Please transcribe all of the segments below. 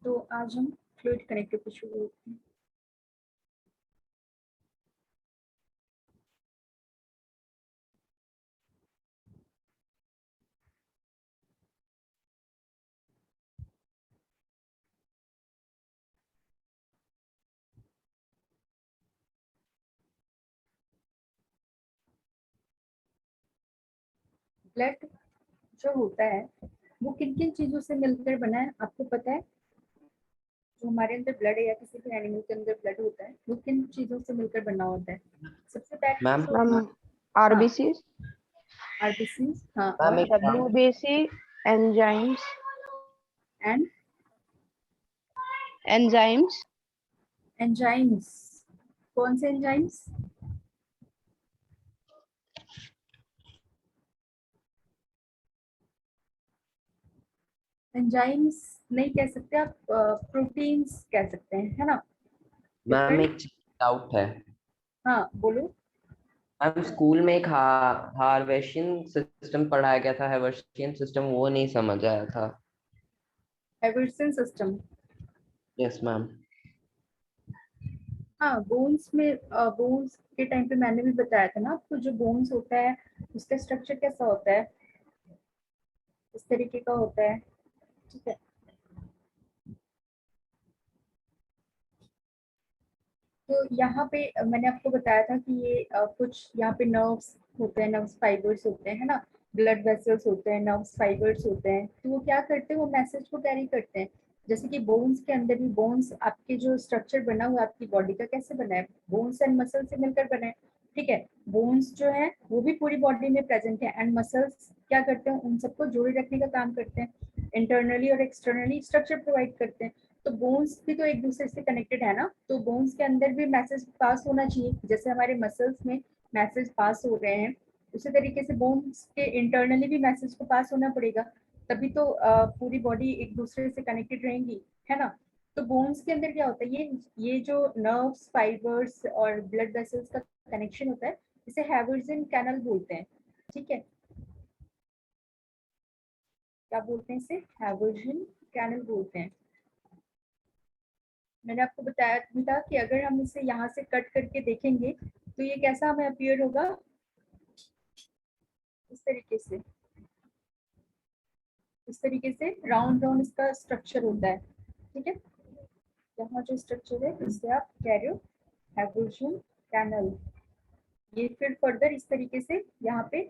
तो आज हम फ्लूइड कनेक्टिव टिश्यू करते हैं। ब्लड जो होता है वो किन किन चीजों से मिलकर बना है आपको पता है? जो हमारे अंदर ब्लड है या किसी भी एनिमल के अंदर ब्लड होता है वो किन चीजों से मिलकर बना होता है? सबसे मैम पहले आरबीसी, आरबीसी, हाँ, मैम और एक WBC, enzymes, and enzymes, enzymes. कौन से एंजाइम्स? एंजाइम्स नहीं कह सकते आप, प्रोटीन्स कह सकते हैं, है ना? Ma'am Different? एक डाउट है। हाँ बोलो। मैम स्कूल में एक हार्वेशियन सिस्टम पढ़ाया गया था, हार्वेशियन सिस्टम, वो नहीं समझ आया था। Aversion system. Yes ma'am. हाँ, बोन्स में, बोन्स के टाइम पे मैंने भी बताया था ना आपको, जो बोन्स होता है उसका स्ट्रक्चर कैसा होता है, इस तरीके का होता है, ठीक है। तो यहाँ पे मैंने आपको बताया था कि ये कुछ यहाँ पे नर्व्स होते हैं, नर्व्स फाइबर्स होते हैं, है ना, ब्लड वेसल्स होते हैं, नर्व्स फाइबर्स होते हैं। तो वो क्या करते हैं, वो मैसेज को कैरी करते हैं। जैसे कि बोन्स के अंदर भी, बोन्स आपके जो स्ट्रक्चर बना हुआ है आपकी बॉडी का कैसे बना है, बोन्स एंड मसल से मिलकर बना है, ठीक है। बोन्स जो है वो भी पूरी बॉडी में प्रेजेंट है, एंड मसल्स क्या करते हैं, उन सबको जोड़े रखने का काम करते हैं, इंटरनली और एक्सटर्नली स्ट्रक्चर प्रोवाइड करते हैं। तो बोन्स भी तो एक दूसरे से कनेक्टेड है ना, तो बोन्स के अंदर भी मैसेज पास होना चाहिए, जैसे हमारे मसल्स में मैसेज पास हो रहे हैं उसी तरीके से बोन्स के इंटरनली भी मैसेज को पास होना पड़ेगा, तभी तो पूरी बॉडी एक दूसरे से कनेक्टेड रहेंगी, है ना। तो बोन्स के अंदर क्या होता है, ये जो नर्व्स फाइबर्स और ब्लड वेसल्स का कनेक्शन होता है, इसे हैवर्सन कैनल बोलते हैं, ठीक है। क्या बोलते हैं इसे? हैवर्सन कैनल बोलते हैं। मैंने आपको बताया भी था कि अगर हम इसे यहाँ से कट करके देखेंगे तो ये कैसा हमें अपीयर होगा, इस तरीके से, इस तरीके से राउंड राउंड इसका स्ट्रक्चर होता है, ठीक है। यहाँ जो स्ट्रक्चर है इससे आप कह रहे हो हैवर्सन कैनल। ये फिर फर्दर इस तरीके से यहाँ पे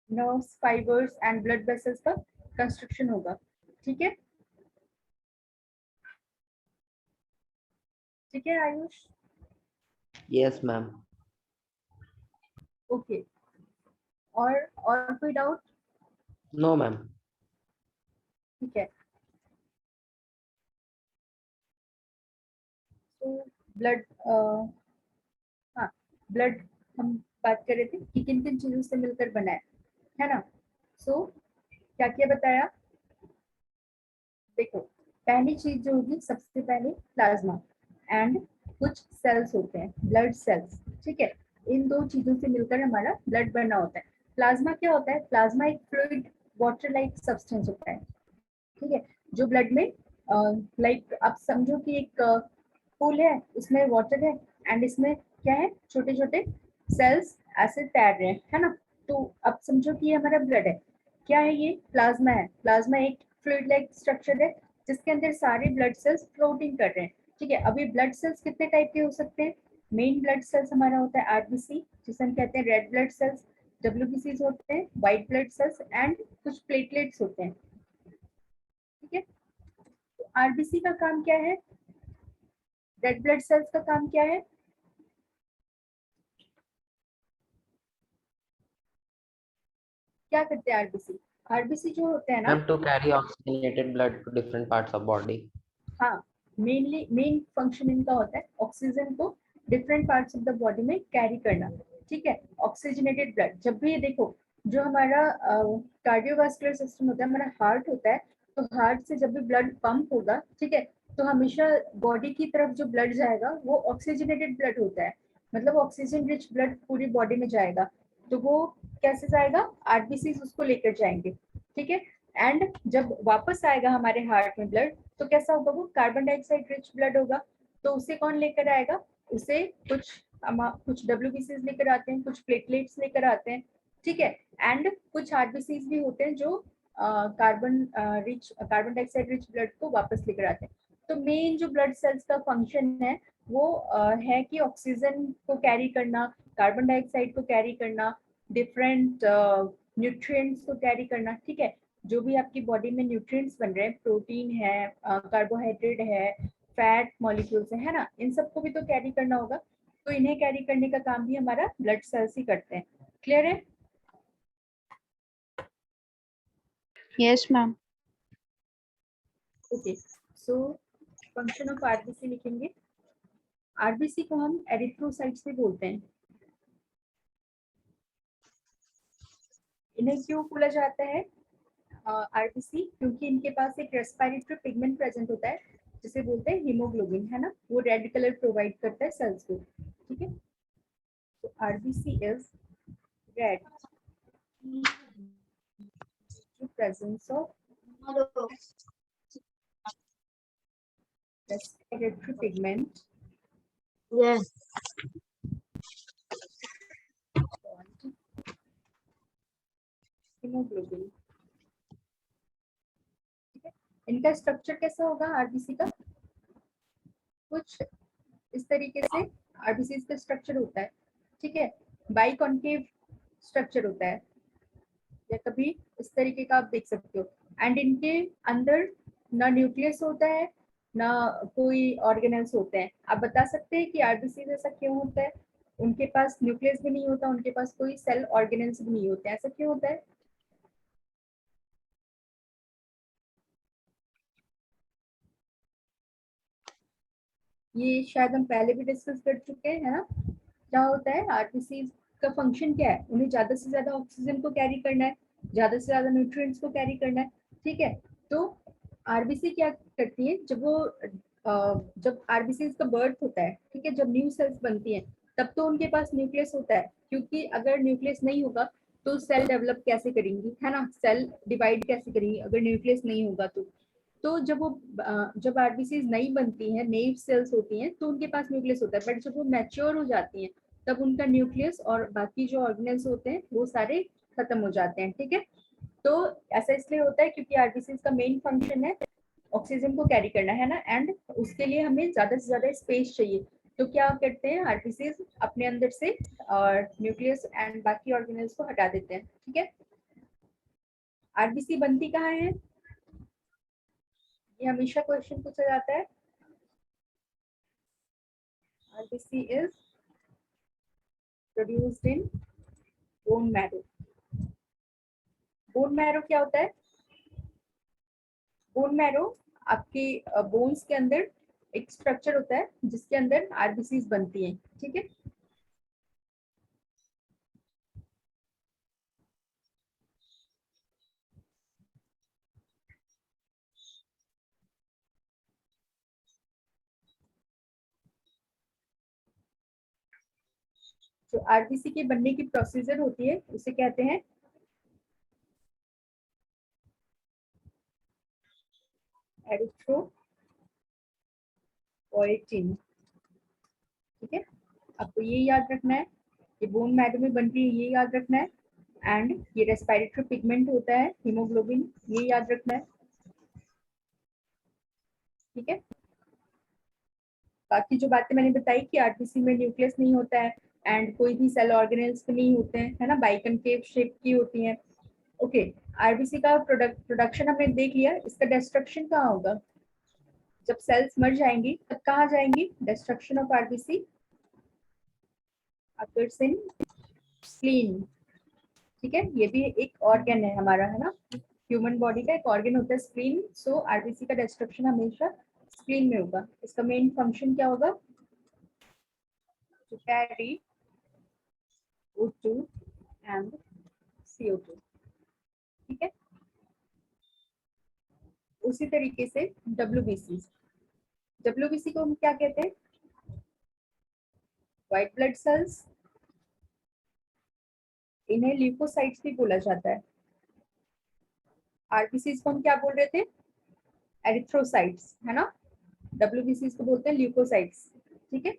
nerves fibres and blood vessels का कंस्ट्रक्शन होगा, ठीक है। ठीक है आयुष? Yes ma'am. ओके, और कोई डाउट? No ma'am. ठीक है। तो ब्लड, हाँ, ब्लड हम बात कर रहे थे कि किन किन चीजों से मिलकर बना है ना। सो क्या क्या बताया, देखो, पहली चीज जो होगी सबसे पहले प्लाज्मा एंड कुछ सेल्स होते हैं, ब्लड सेल्स, ठीक है। इन दो चीजों से मिलकर हमारा ब्लड बना होता है। प्लाज्मा क्या होता है? प्लाज्मा एक फ्लूइड वाटर लाइक सब्सटेंस होता है, ठीक है, जो ब्लड में, लाइक आप समझो कि एक पूल है, उसमें वाटर है एंड इसमें क्या है, छोटे छोटे सेल्स ऐसे तैर रहे हैं, है ना। तो अब समझो कि ये हमारा ब्लड है, क्या है ये? प्लाज्मा है। प्लाज्मा एक फ्लूइड लाइक स्ट्रक्चर है जिसके अंदर सारे ब्लड सेल्स फ्लोटिंग कर रहे हैं, ठीक है। अभी ब्लड सेल्स कितने टाइप के हो सकते हैं? मेन ब्लड सेल्स हमारा होता है आरबीसी, जिसे हम कहते हैं रेड ब्लड सेल्स, डब्ल्यूबीसी होते हैं व्हाइट ब्लड सेल्स, एंड कुछ प्लेटलेट्स होते हैं, ठीक है। तो आरबीसी का काम क्या है? रेड ब्लड सेल्स का काम क्या है? क्या करते हैं आरबीसी? आरबीसी जो होते हैं ना, ma'am to carry oxygenated blood to different parts of body. हाँ, मेनली मेन फंक्शन इनका होता है ऑक्सीजन को different parts of the body में कैरी करना, ठीक है। ऑक्सीजनेटेड ब्लड, जब भी ये देखो, जो हमारा कार्डियोवास्कुलर सिस्टम होता है, हमारा हार्ट होता है, तो हार्ट से जब भी ब्लड पंप होगा, ठीक है, तो हमेशा बॉडी की तरफ जो ब्लड जाएगा वो ऑक्सीजनेटेड ब्लड होता है, मतलब ऑक्सीजन रिच ब्लड पूरी बॉडी में जाएगा। तो वो कैसे जाएगा? आरबीसी उसको लेकर जाएंगे, ठीक है। एंड जब वापस आएगा हमारे हार्ट में ब्लड तो कैसा होगा, वो कार्बन डाइऑक्साइड रिच ब्लड होगा। तो उसे कौन लेकर आएगा, उसे कुछ डब्ल्यूबीसीज लेकर आते हैं, कुछ प्लेटलेट्स लेकर आते हैं, ठीक है। एंड कुछ आरबीसीज भी होते हैं जो कार्बन डाइऑक्साइड रिच ब्लड को वापस लेकर आते हैं। तो मेन जो ब्लड सेल्स का फंक्शन है वो है कि ऑक्सीजन को कैरी करना, कार्बन डाइऑक्साइड को कैरी करना, डिफरेंट न्यूट्रिएंट्स को कैरी करना, ठीक है। जो भी आपकी बॉडी में न्यूट्रिएंट्स बन रहे हैं, प्रोटीन है, कार्बोहाइड्रेट है, फैट मॉलिक्यूल्स है ना, इन सबको भी तो कैरी करना होगा। तो इन्हें कैरी करने का काम भी हमारा ब्लड सेल्स ही करते हैं। क्लियर है? Yes, ma'am. Okay, so function of RBC लिखेंगे। आरबीसी को हम एरिथ्रोसाइट्स भी बोलते हैं। इन्हें क्यों बोला जाता है आरबीसी? क्योंकि इनके पास एक रेस्पिरेटरी पिगमेंट प्रेजेंट होता है जिसे बोलते हैं हीमोग्लोबिन, है ना, वो रेड कलर प्रोवाइड करता है सेल्स को, ठीक है। तो RBC is red presence of respiratory pigment Yes. called hemoglobin, ठीक है। इनका स्ट्रक्चर कैसा होगा आरबीसी का? कुछ इस तरीके से आरबीसी का स्ट्रक्चर होता है, ठीक है। बाइकॉन्केव स्ट्रक्चर होता है, या कभी इस तरीके का आप देख सकते हो। एंड इनके अंदर ना न्यूक्लियस होता है ना कोई ऑर्गेनल्स होते हैं। आप बता सकते हैं कि आरबीसी ऐसा क्यों होता है? उनके पास न्यूक्लियस भी नहीं होता, उनके पास कोई सेल ऑर्गेनल्स भी नहीं होते, ऐसा क्यों होता है? ये शायद हम पहले भी डिस्कस कर चुके हैं, है ना। क्या होता है आरबीसी का फंक्शन, क्या है? उन्हें ज्यादा से ज्यादा ऑक्सीजन को कैरी करना है, ज्यादा से ज्यादा न्यूट्रिएंट्स को कैरी करना है, ठीक है। तो आरबीसी क्या करती है, जब आरबीसी का बर्थ होता है, ठीक है, जब न्यू सेल्स बनती हैं, तब तो उनके पास न्यूक्लियस होता है, क्योंकि अगर न्यूक्लियस नहीं होगा तो सेल डेवलप कैसे करेंगी, है ना, सेल डिवाइड कैसे करेंगी अगर न्यूक्लियस नहीं होगा तो जब आरबीसी नहीं बनती हैं, नेव सेल्स होती हैं, तो उनके पास न्यूक्लियस होता है। बट जब वो मैच्योर हो जाती हैं तब उनका न्यूक्लियस और बाकी जो ऑर्गेनेल्स होते हैं वो सारे खत्म हो जाते हैं, ठीक है। तो ऐसा इसलिए होता है क्योंकि आरबीसी का मेन फंक्शन है ऑक्सीजन को कैरी करना, है ना, एंड उसके लिए हमें ज्यादा से ज्यादा स्पेस चाहिए। तो क्या करते हैं आरबीसी अपने अंदर से और न्यूक्लियस एंड बाकी ऑर्गेनेल्स को हटा देते हैं, ठीक है। आरबीसी बनती कहाँ है? ये हमेशा क्वेश्चन पूछा जाता है। RBC is produced in bone marrow. Bone marrow क्या होता है? बोन मैरो आपके बोन्स के अंदर एक स्ट्रक्चर होता है जिसके अंदर आरबीसी बनती हैं, ठीक है। जो आरबीसी के बनने की प्रोसीजर होती है उसे कहते हैं एरिथ्रोपोएटिन, ठीक है। आपको ये याद रखना है, ये बोन मैरो में बनती है, ये याद रखना है। एंड ये रेस्पिरेटरी पिगमेंट होता है हीमोग्लोबिन, ये याद रखना है, ठीक है। बाकी जो बातें मैंने बताई कि आरबीसी में न्यूक्लियस नहीं होता है एंड कोई भी सेल ऑर्गेनेल्स भी नहीं होते हैं, है ना, बाइकनकेव शेप की होती हैं। ओके, आरबीसी का प्रोडक्शन हमने देख लिया, इसका डिस्ट्रक्शन कहाँ होगा? जब सेल्स मर जाएंगी तब कहाँ जाएंगी? Destruction of RBC occurs in spleen, ठीक है। ये भी एक ऑर्गन है हमारा, है ना, ह्यूमन बॉडी का एक ऑर्गन होता है स्प्लीन। सो आरबीसी का डिस्ट्रक्शन हमेशा स्प्लीन में होगा। इसका मेन फंक्शन क्या होगा? To carry O2 and CO2, ठीक है। उसी तरीके से डब्ल्यूबीसी को हम क्या कहते हैं? व्हाइट ब्लड सेल्स, इन्हें ल्यूकोसाइट्स भी बोला जाता है। आरबीसीज को हम क्या बोल रहे थे? एरिथ्रोसाइट्स, है ना। डब्ल्यूबीसीज को बोलते हैं ल्यूकोसाइट्स, ठीक है।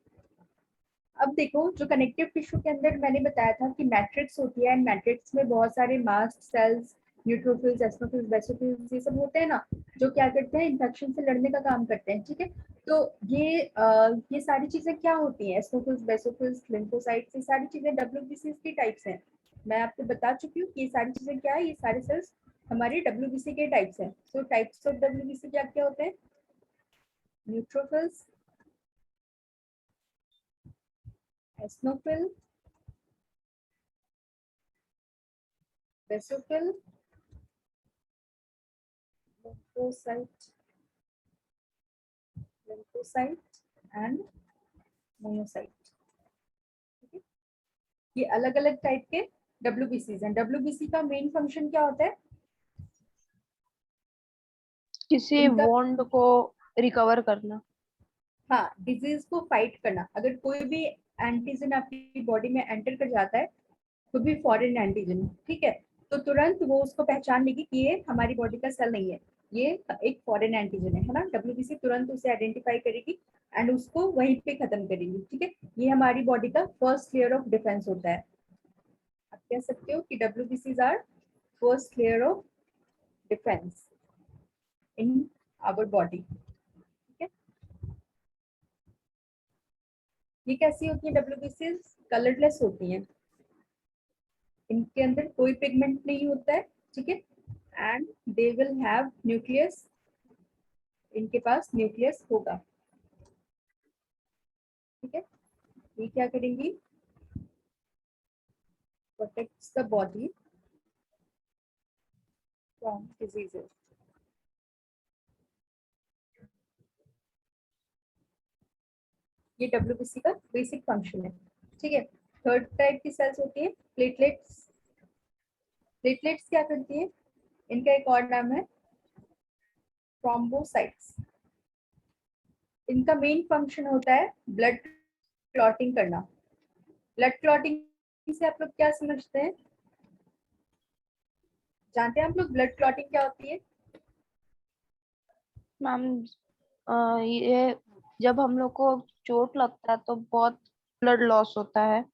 अब देखो, जो कनेक्टिव टिश्यू के अंदर मैंने बताया था कि मैट्रिक्स होती है, एंड मैट्रिक्स में बहुत सारे मास्ट सेल्स, न्यूट्रोफिल्स, एस्नोफिल्स, बेसोफिल्स, ये सब होते हैं ना, जो क्या करते हैं, इन्फेक्शन से लड़ने का काम करते हैं, ठीक है। तो ये सारी चीजें क्या होती हैं? एस्नोफिल्स, बेसोफिल्स, लिम्फोसाइट्स, ये सारी चीजें डब्ल्यूबीसी की टाइप्स हैं। मैं आपको बता चुकी हूँ कि ये सारी चीजें क्या है, ये सारे सेल्स हमारे डब्ल्यूबीसी के टाइप्स हैं। सो टाइप्स ऑफ डब्ल्यूबीसी क्या क्या होते हैं? Neutrophils, eosinophil, basophil, lymphocyte, lymphocyte and monocyte, ठीक है। ये अलग अलग टाइप के डब्ल्यूबीसी हैं। डब्ल्यूबीसी का मेन फंक्शन क्या होता है? किसी इनका, वॉन्ड को रिकवर करना। हाँ, डिजीज को फाइट करना। अगर कोई भी एंटीजन आपकी बॉडी में एंटर कर जाता है, कोई भी फॉरेन एंटीजन, ठीक है, तो तुरंत वो उसको पहचान लेगी कि ये हमारी बॉडी का सेल नहीं है, ये एक फॉरेन एंटीजन है ना। डब्ल्यूबीसी तुरंत उसे आइडेंटिफाई करेगी एंड उसको वहीं पे खत्म करेगी, ठीक है। ये हमारी बॉडी का फर्स्ट लेयर ऑफ डिफेंस होता है। आप कह सकते हो कि डब्ल्यूबीसीज are first layer of defence in our body, ठीक है। ये कैसी होती है डब्ल्यूबीसीज? कलरलेस होती हैं, इनके अंदर कोई पिगमेंट नहीं होता है, ठीक है। And they will have nucleus, इनके पास न्यूक्लियस होगा, ठीक है। ये क्या करेंगी? Protects the body from diseases. ये डब्ल्यूबीसी का बेसिक फंक्शन है, ठीक है। थर्ड टाइप की सेल्स होती है प्लेटलेट्स। प्लेटलेट्स क्या करती है? इनका एक और नाम है थ्रोम्बोसाइट्स। इनका मेन फंक्शन होता है ब्लड क्लॉटिंग करना। ब्लड क्लॉटिंग से आप लोग क्या समझते हैं? जानते हैं आप लोग ब्लड क्लॉटिंग क्या होती है? मैम, ये जब हम लोग को चोट लगता है तो बहुत ब्लड लॉस होता है,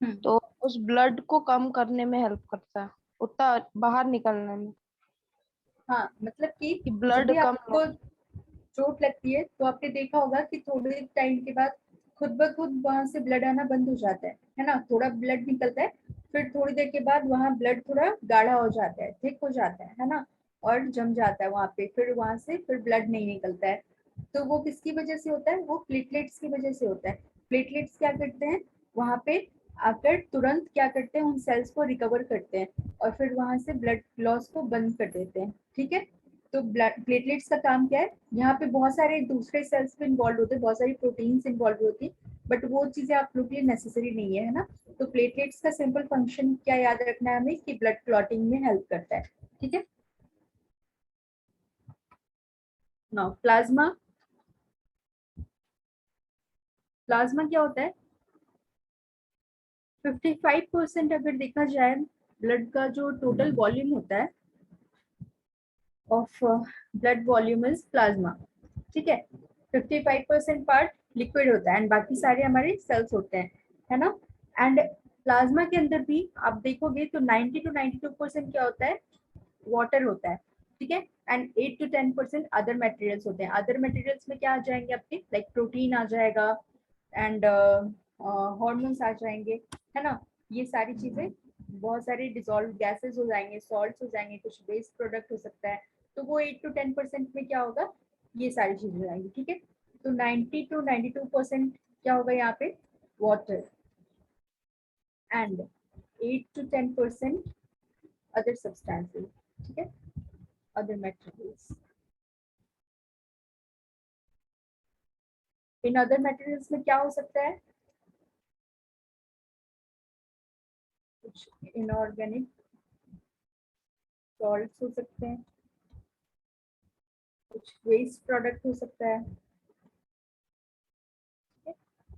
तो उस ब्लड को कम करने में हेल्प करता है, उतना बाहर निकलने में, हाँ, मतलब कि कि जब ब्लड भी कम आपको चोट लगती है तो आपने देखा होगा कि थोड़े टाइम के बाद खुद ब खुद वहां से ब्लड आना बंद हो जाता है ना। थोड़ा ब्लड निकलता है, फिर थोड़ी देर के बाद वहां ब्लड थोड़ा गाढ़ा हो जाता है, थिक हो जाता है ना, और जम जाता है वहां पे, फिर वहां से फिर ब्लड नहीं निकलता है। तो वो किसकी वजह से होता है? वो प्लेटलेट्स की वजह से होता है। प्लेटलेट्स क्या करते हैं? वहां पे आकर तुरंत क्या करते हैं, उन सेल्स को रिकवर करते हैं और फिर वहां से ब्लड लॉस को बंद कर देते हैं, ठीक है। तो ब्लड प्लेटलेट्स का काम क्या है? यहाँ पे बहुत सारे दूसरे सेल्स भी इन्वॉल्व होते हैं, बहुत सारी प्रोटीन्स इन्वॉल्व होती है, बट वो चीजें आप लोग के लिए नेसेसरी नहीं है ना। तो प्लेटलेट्स का सिंपल फंक्शन क्या याद रखना है हमें, कि ब्लड क्लॉटिंग में हेल्प करता है, ठीक है। Now plasma. प्लाज्मा क्या होता है? 55% अगर देखा जाए ब्लड का जो टोटल वॉल्यूम होता है of blood volume is plasma, ठीक है। 55% पार्ट लिक्विड होता है एंड बाकी सारे हमारे सेल्स होते हैं, है ना। एंड प्लाज्मा के अंदर भी आप देखोगे तो 90 to 92% क्या होता है? वाटर होता है, ठीक है। एंड 8 to 10% अदर मटेरियल्स होते हैं। अदर मटेरियल्स में क्या आ जाएंगे आपके? लाइक प्रोटीन आ जाएगा एंड हॉर्मोन्स आ जाएंगे, है ना। ये सारी चीजें, बहुत सारे डिजोल्व गैसेस हो जाएंगे, सॉल्ट्स हो जाएंगे, कुछ वेस्ट प्रोडक्ट हो सकता है। तो वो 8 to 10% में क्या होगा? ये सारी चीजें हो जाएंगी, ठीक है। तो 90 to 92% क्या होगा यहाँ पे? Water and 8 to 10% other substances, ठीक है, other materials. In other materials में क्या हो सकता है? कुछ इनऑर्गेनिक सॉल्ट्स हो सकते हैं, कुछ वेस्ट प्रोडक्ट हो सकता है, ठीक है?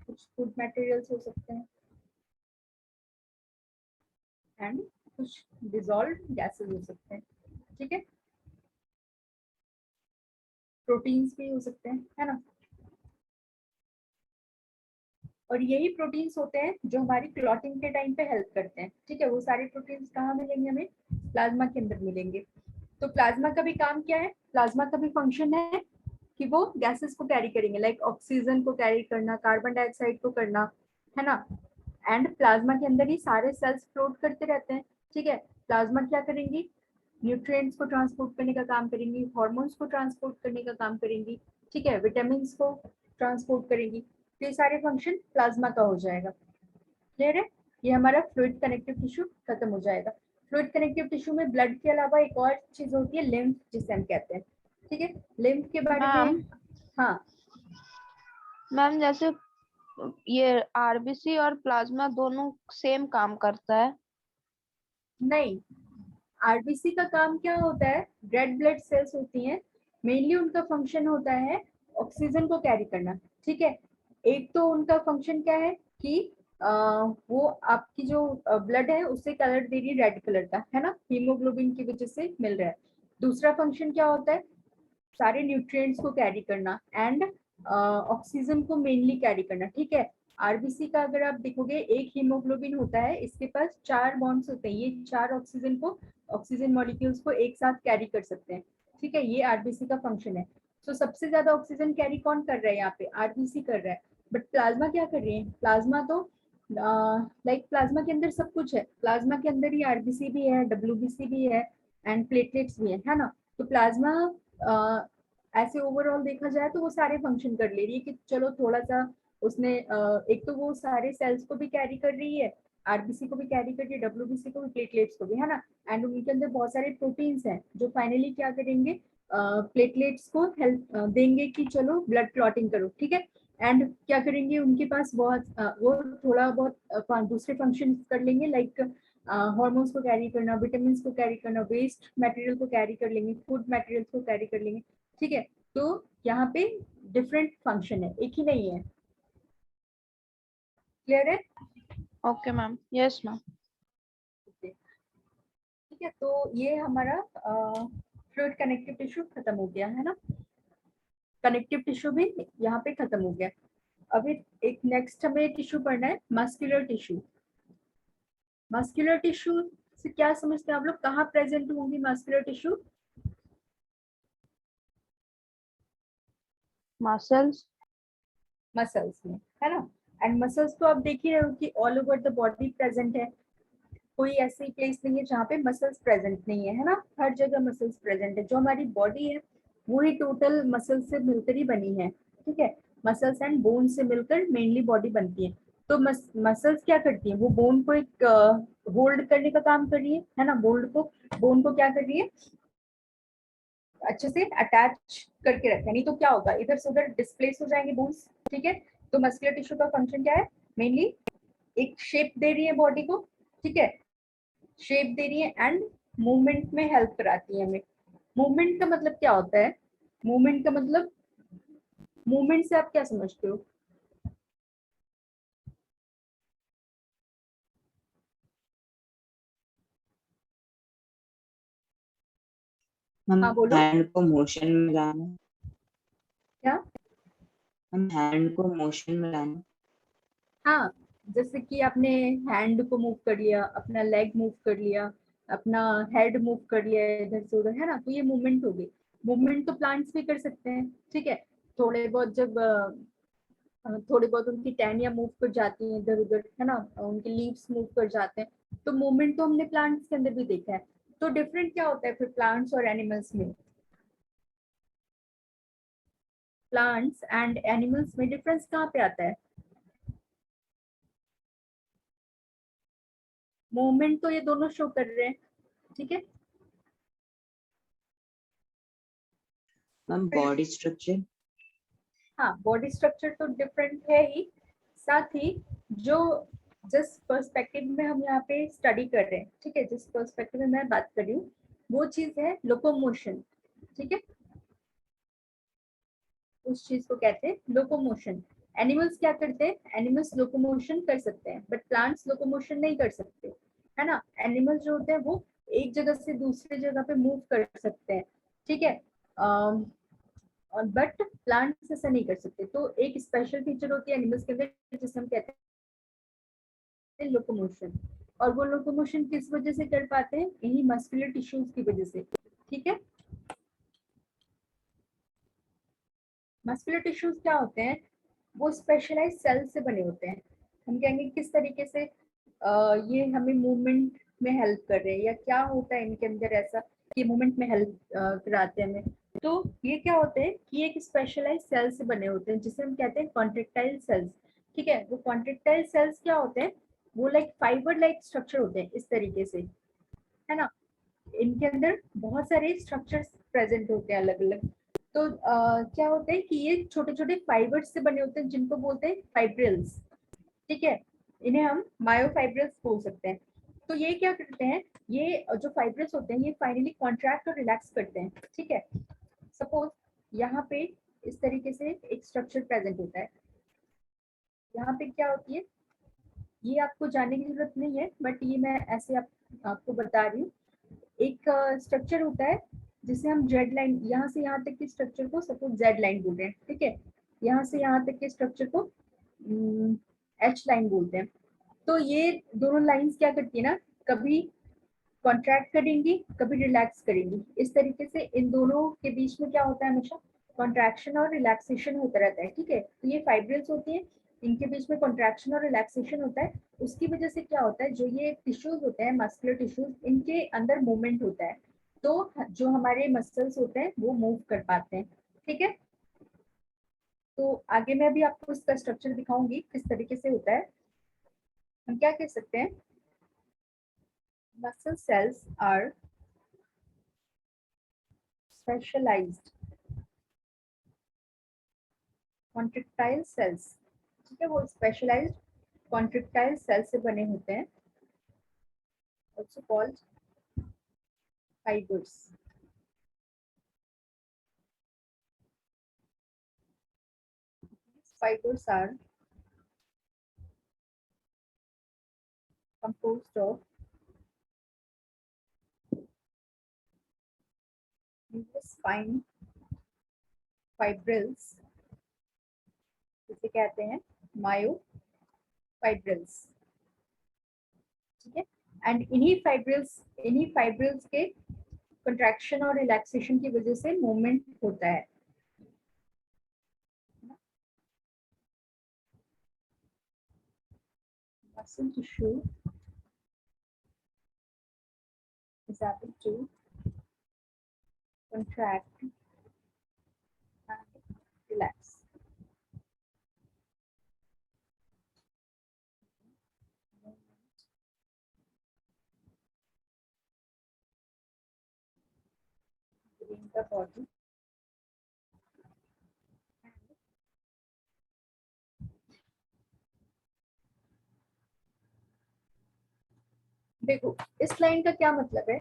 कुछ फूड मटेरियल्स हो सकते हैं एंड कुछ डिजॉल्व गैसेस हो सकते हैं, ठीक है। प्रोटीन्स भी हो सकते हैं, है ना। और यही प्रोटीन्स होते हैं जो हमारी क्लॉटिंग के टाइम पे हेल्प करते हैं, ठीक है। वो सारे प्रोटीन्स कहाँ मिलेंगे हमें? प्लाज्मा के अंदर मिलेंगे। तो प्लाज्मा का भी काम क्या है? प्लाज्मा का भी फंक्शन है कि वो गैसेस को कैरी करेंगे, लाइक ऑक्सीजन को कैरी करना, कार्बन डाइऑक्साइड को करना, है ना। एंड प्लाज्मा के अंदर ही सारे सेल्स फ्लोट करते रहते हैं, ठीक है। प्लाज्मा क्या करेंगी? न्यूट्रिएंट्स को ट्रांसपोर्ट करने का काम करेंगी, हार्मोन्स को ट्रांसपोर्ट करने का काम करेंगी, ठीक है, विटामिन को ट्रांसपोर्ट करेंगी। तो ये सारे फंक्शन प्लाज्मा का हो जाएगा। क्लियर है? ये हमारा फ्लूइड कनेक्टिव टिश्यू खत्म हो जाएगा। फ्लूइड कनेक्टिव टिश्यू में ब्लड के अलावा एक और चीज होती है, लिम्फ, जिसे हम कहते हैं, ठीक है। लिम्फ के बारे में, हाँ मैम जैसे ये आरबीसी और प्लाज्मा दोनों सेम काम करता है? नहीं, आरबीसी का काम क्या होता है? रेड ब्लड सेल्स होती हैं, मेनली उनका फंक्शन होता है ऑक्सीजन को कैरी करना, ठीक है। एक तो उनका फंक्शन क्या है कि वो आपकी जो ब्लड है उससे कलर दे रही है रेड कलर का, है ना, हीमोग्लोबिन की वजह से मिल रहा है। दूसरा फंक्शन क्या होता है? सारे न्यूट्रिएंट्स को कैरी करना एंड ऑक्सीजन को मेनली कैरी करना, ठीक है। आरबीसी का अगर आप देखोगे, एक हीमोग्लोबिन होता है, इसके पास 4 बॉन्ड्स होते हैं, ये 4 ऑक्सीजन मॉलिक्यूल्स को एक साथ कैरी कर सकते हैं, ठीक है। ये आरबीसी का फंक्शन है। तो सबसे ज्यादा ऑक्सीजन कैरी कौन कर रहा है यहाँ पे? आरबीसी कर रहा है। बट प्लाज्मा क्या कर रही है? प्लाज्मा तो लाइक प्लाज्मा के अंदर सब कुछ है, प्लाज्मा के अंदर ही आरबीसी भी है, डब्ल्यूबीसी भी है एंड प्लेटलेट्स भी है ना। तो प्लाज्मा ऐसे ओवरऑल देखा जाए तो वो सारे फंक्शन कर ले रही है कि चलो थोड़ा सा उसने एक तो वो सारे सेल्स को भी कैरी कर रही है, आरबीसी को भी कैरी कर रही है, डब्ल्यूबीसी को भी, प्लेटलेट्स को भी, है ना। एंड उनके अंदर बहुत सारे प्रोटीन्स हैं जो फाइनली क्या करेंगे? प्लेटलेट्स को हेल्प देंगे कि चलो ब्लड क्लॉटिंग करो, ठीक है। एंड क्या करेंगे? उनके पास बहुत वो थोड़ा बहुत दूसरे फंक्शन कर लेंगे, लाइक हार्मोन्स को कैरी करना, विटामिन को कैरी करना, वेस्ट मटेरियल को कैरी कर लेंगे, फूड मटेरियल को कैरी कर लेंगे, ठीक है। तो यहाँ पे डिफरेंट फंक्शन है, एक ही नहीं है। क्लियर है? Okay ma'am, yes ma'am. ठीक है, तो ये हमारा फ्लूइड कनेक्टिव टिश्यू खत्म हो गया, है ना। कनेक्टिव टिश्यू भी यहाँ पे खत्म हो गया। अभी एक नेक्स्ट हमें टिश्यू पढ़ना है, मस्कुलर टिश्यू। मस्कुलर टिश्यू से क्या समझते हैं आप लोग? कहाँ प्रेजेंट होंगी मस्कुलर टिश्यू? मसल्स। मसल्स में, है ना। एंड मसल्स तो आप देख ही रहे हो कि all over the body present है, कोई ऐसी प्लेस नहीं है जहाँ पे मसल्स प्रेजेंट नहीं है, है ना। हर जगह मसल्स प्रेजेंट है। जो हमारी बॉडी है वो ही टोटल मसल्स से मिलकर ही बनी है, ठीक है। मसल्स एंड बोन से मिलकर मेनली बॉडी बनती है। तो मसल्स क्या करती है? वो बोन को एक होल्ड करने का काम कर रही है ना। बोन को क्या कर रही है? अच्छे से अटैच करके रखते हैं, नहीं तो क्या होगा, इधर से उधर डिस्प्लेस हो जाएंगे बोन्स, ठीक है। तो मस्कुलर टिश्यू का फंक्शन क्या है? मेनली एक शेप दे रही है बॉडी को, ठीक है, शेप दे रही है एंड मूवमेंट में हेल्प कराती है हमें। मूवमेंट का मतलब क्या होता है? मूवमेंट का मतलब, मूवमेंट से आप क्या समझते हो? हम हाँ बोलो। हैंड को मोशन में लाना। क्या? हम हैंड को मोशन में लाना। हाँ, जैसे कि आपने हैंड को मूव कर लिया, अपना लेग मूव कर लिया, अपना हेड मूव कर लिया इधर से उधर, है ना। तो ये मूवमेंट हो गई। मूवमेंट तो प्लांट्स भी कर सकते हैं, ठीक है। थोड़े बहुत जब थोड़ी बहुत उनकी टहनियां मूव कर जाती हैं इधर उधर, है ना, उनके लीव्स मूव कर जाते हैं, तो मूवमेंट तो हमने प्लांट्स के अंदर भी देखा है। तो डिफरेंट क्या होता है फिर प्लांट्स और एनिमल्स में? प्लांट्स एंड एनिमल्स में डिफरेंस कहाँ पे आता है? मूवमेंट तो ये दोनों शो कर रहे हैं, ठीक है। हम बॉडी स्ट्रक्चर। हाँ, बॉडी स्ट्रक्चर तो डिफरेंट है ही, साथ ही जो जिस पर्सपेक्टिव में हम यहाँ पे स्टडी कर रहे हैं, ठीक है, जिस पर्सपेक्टिव में मैं बात कर रही हूँ वो चीज है लोकोमोशन, ठीक है। उस चीज को कहते हैं लोकोमोशन। एनिमल्स क्या करते हैं? एनिमल्स लोकोमोशन कर सकते हैं बट प्लांट्स लोकोमोशन नहीं कर सकते, है ना। एनिमल्स जो होते हैं वो एक जगह से दूसरी जगह पे मूव कर सकते हैं, ठीक है। बट प्लांट्स ऐसा नहीं कर सकते। तो एक स्पेशल फीचर होती है एनिमल्स के अंदर जिसे हम कहते हैं लोकोमोशन, और वो लोकोमोशन किस वजह से कर पाते हैं, इन्हीं मस्कुलर टिश्यूज की वजह से। ठीक है, मस्कुलर टिश्यूज क्या होते हैं, वो स्पेशलाइज सेल से बने होते हैं। हम कहेंगे किस तरीके से ये हमें मूवमेंट में हेल्प कर रहे हैं, या क्या होता है इनके अंदर ऐसा कि मूवमेंट में हेल्प कराते हैं हमें। तो ये क्या होते हैं कि एक स्पेशलाइज सेल से बने होते हैं जिसे हम कहते हैं कॉन्ट्रेक्टाइल सेल्स। ठीक है, वो कॉन्ट्रेक्टाइल सेल्स क्या होते हैं, वो लाइक फाइबर लाइक स्ट्रक्चर होते हैं इस तरीके से, है ना। इनके अंदर बहुत सारे स्ट्रक्चर्स प्रेजेंट होते हैं अलग अलग। तो क्या होता है कि ये छोटे छोटे फाइबर्स से बने होते हैं जिनको बोलते हैं फाइब्रिल्स। ठीक है, इन्हें हम मायोफाइब्रिल्स बोल सकते हैं। तो ये क्या करते हैं, ये जो फाइब्रिल्स होते हैं ये फाइनली कॉन्ट्रैक्ट और रिलैक्स करते हैं। ठीक है, सपोज यहाँ पे इस तरीके से एक स्ट्रक्चर प्रेजेंट होता है। यहाँ पे क्या होती है, ये आपको जानने की जरूरत नहीं है, बट ये मैं ऐसे आपको बता रही हूँ। एक स्ट्रक्चर होता है जिसे हम जेड लाइन, यहाँ से यहाँ तक के स्ट्रक्चर को सपोज जेड लाइन बोल रहे हैं। ठीक है, यहाँ से यहाँ तक के स्ट्रक्चर को एच लाइन बोलते हैं। तो ये दोनों लाइंस क्या करती है ना, कभी कॉन्ट्रैक्ट करेंगी कभी रिलैक्स करेंगी। इस तरीके से इन दोनों के बीच में क्या होता है, हमेशा कॉन्ट्रैक्शन और रिलैक्सेशन होता रहता है। ठीक है, तो ये फाइब्रिल्स होती है, इनके बीच में कॉन्ट्रैक्शन और रिलैक्सेशन होता है। उसकी वजह से क्या होता है, जो ये टिश्यूज होते हैं मस्कुलर टिश्यूज, इनके अंदर मूवमेंट होता है, तो जो हमारे मसल्स होते हैं वो मूव कर पाते हैं। ठीक है, तो आगे मैं भी आपको इसका स्ट्रक्चर दिखाऊंगी किस तरीके से होता है। हम क्या कह सकते हैं, muscle cells are specialized contractile cells। ठीक है, वो स्पेशलाइज्ड कॉन्ट्रेक्टाइल सेल से बने होते हैं, also called fibers। Fibers are composed of numerous fine fibrils, जिसे कहते हैं मायोफाइब्रिल्स। ठीक है, एंड इन्हीं फाइब्रिल्स के कंट्रैक्शन और रिलैक्सेशन की वजह से मूवमेंट होता है। Muscle tissue is able to contract and relax within the body। देखो इस लाइन का क्या मतलब है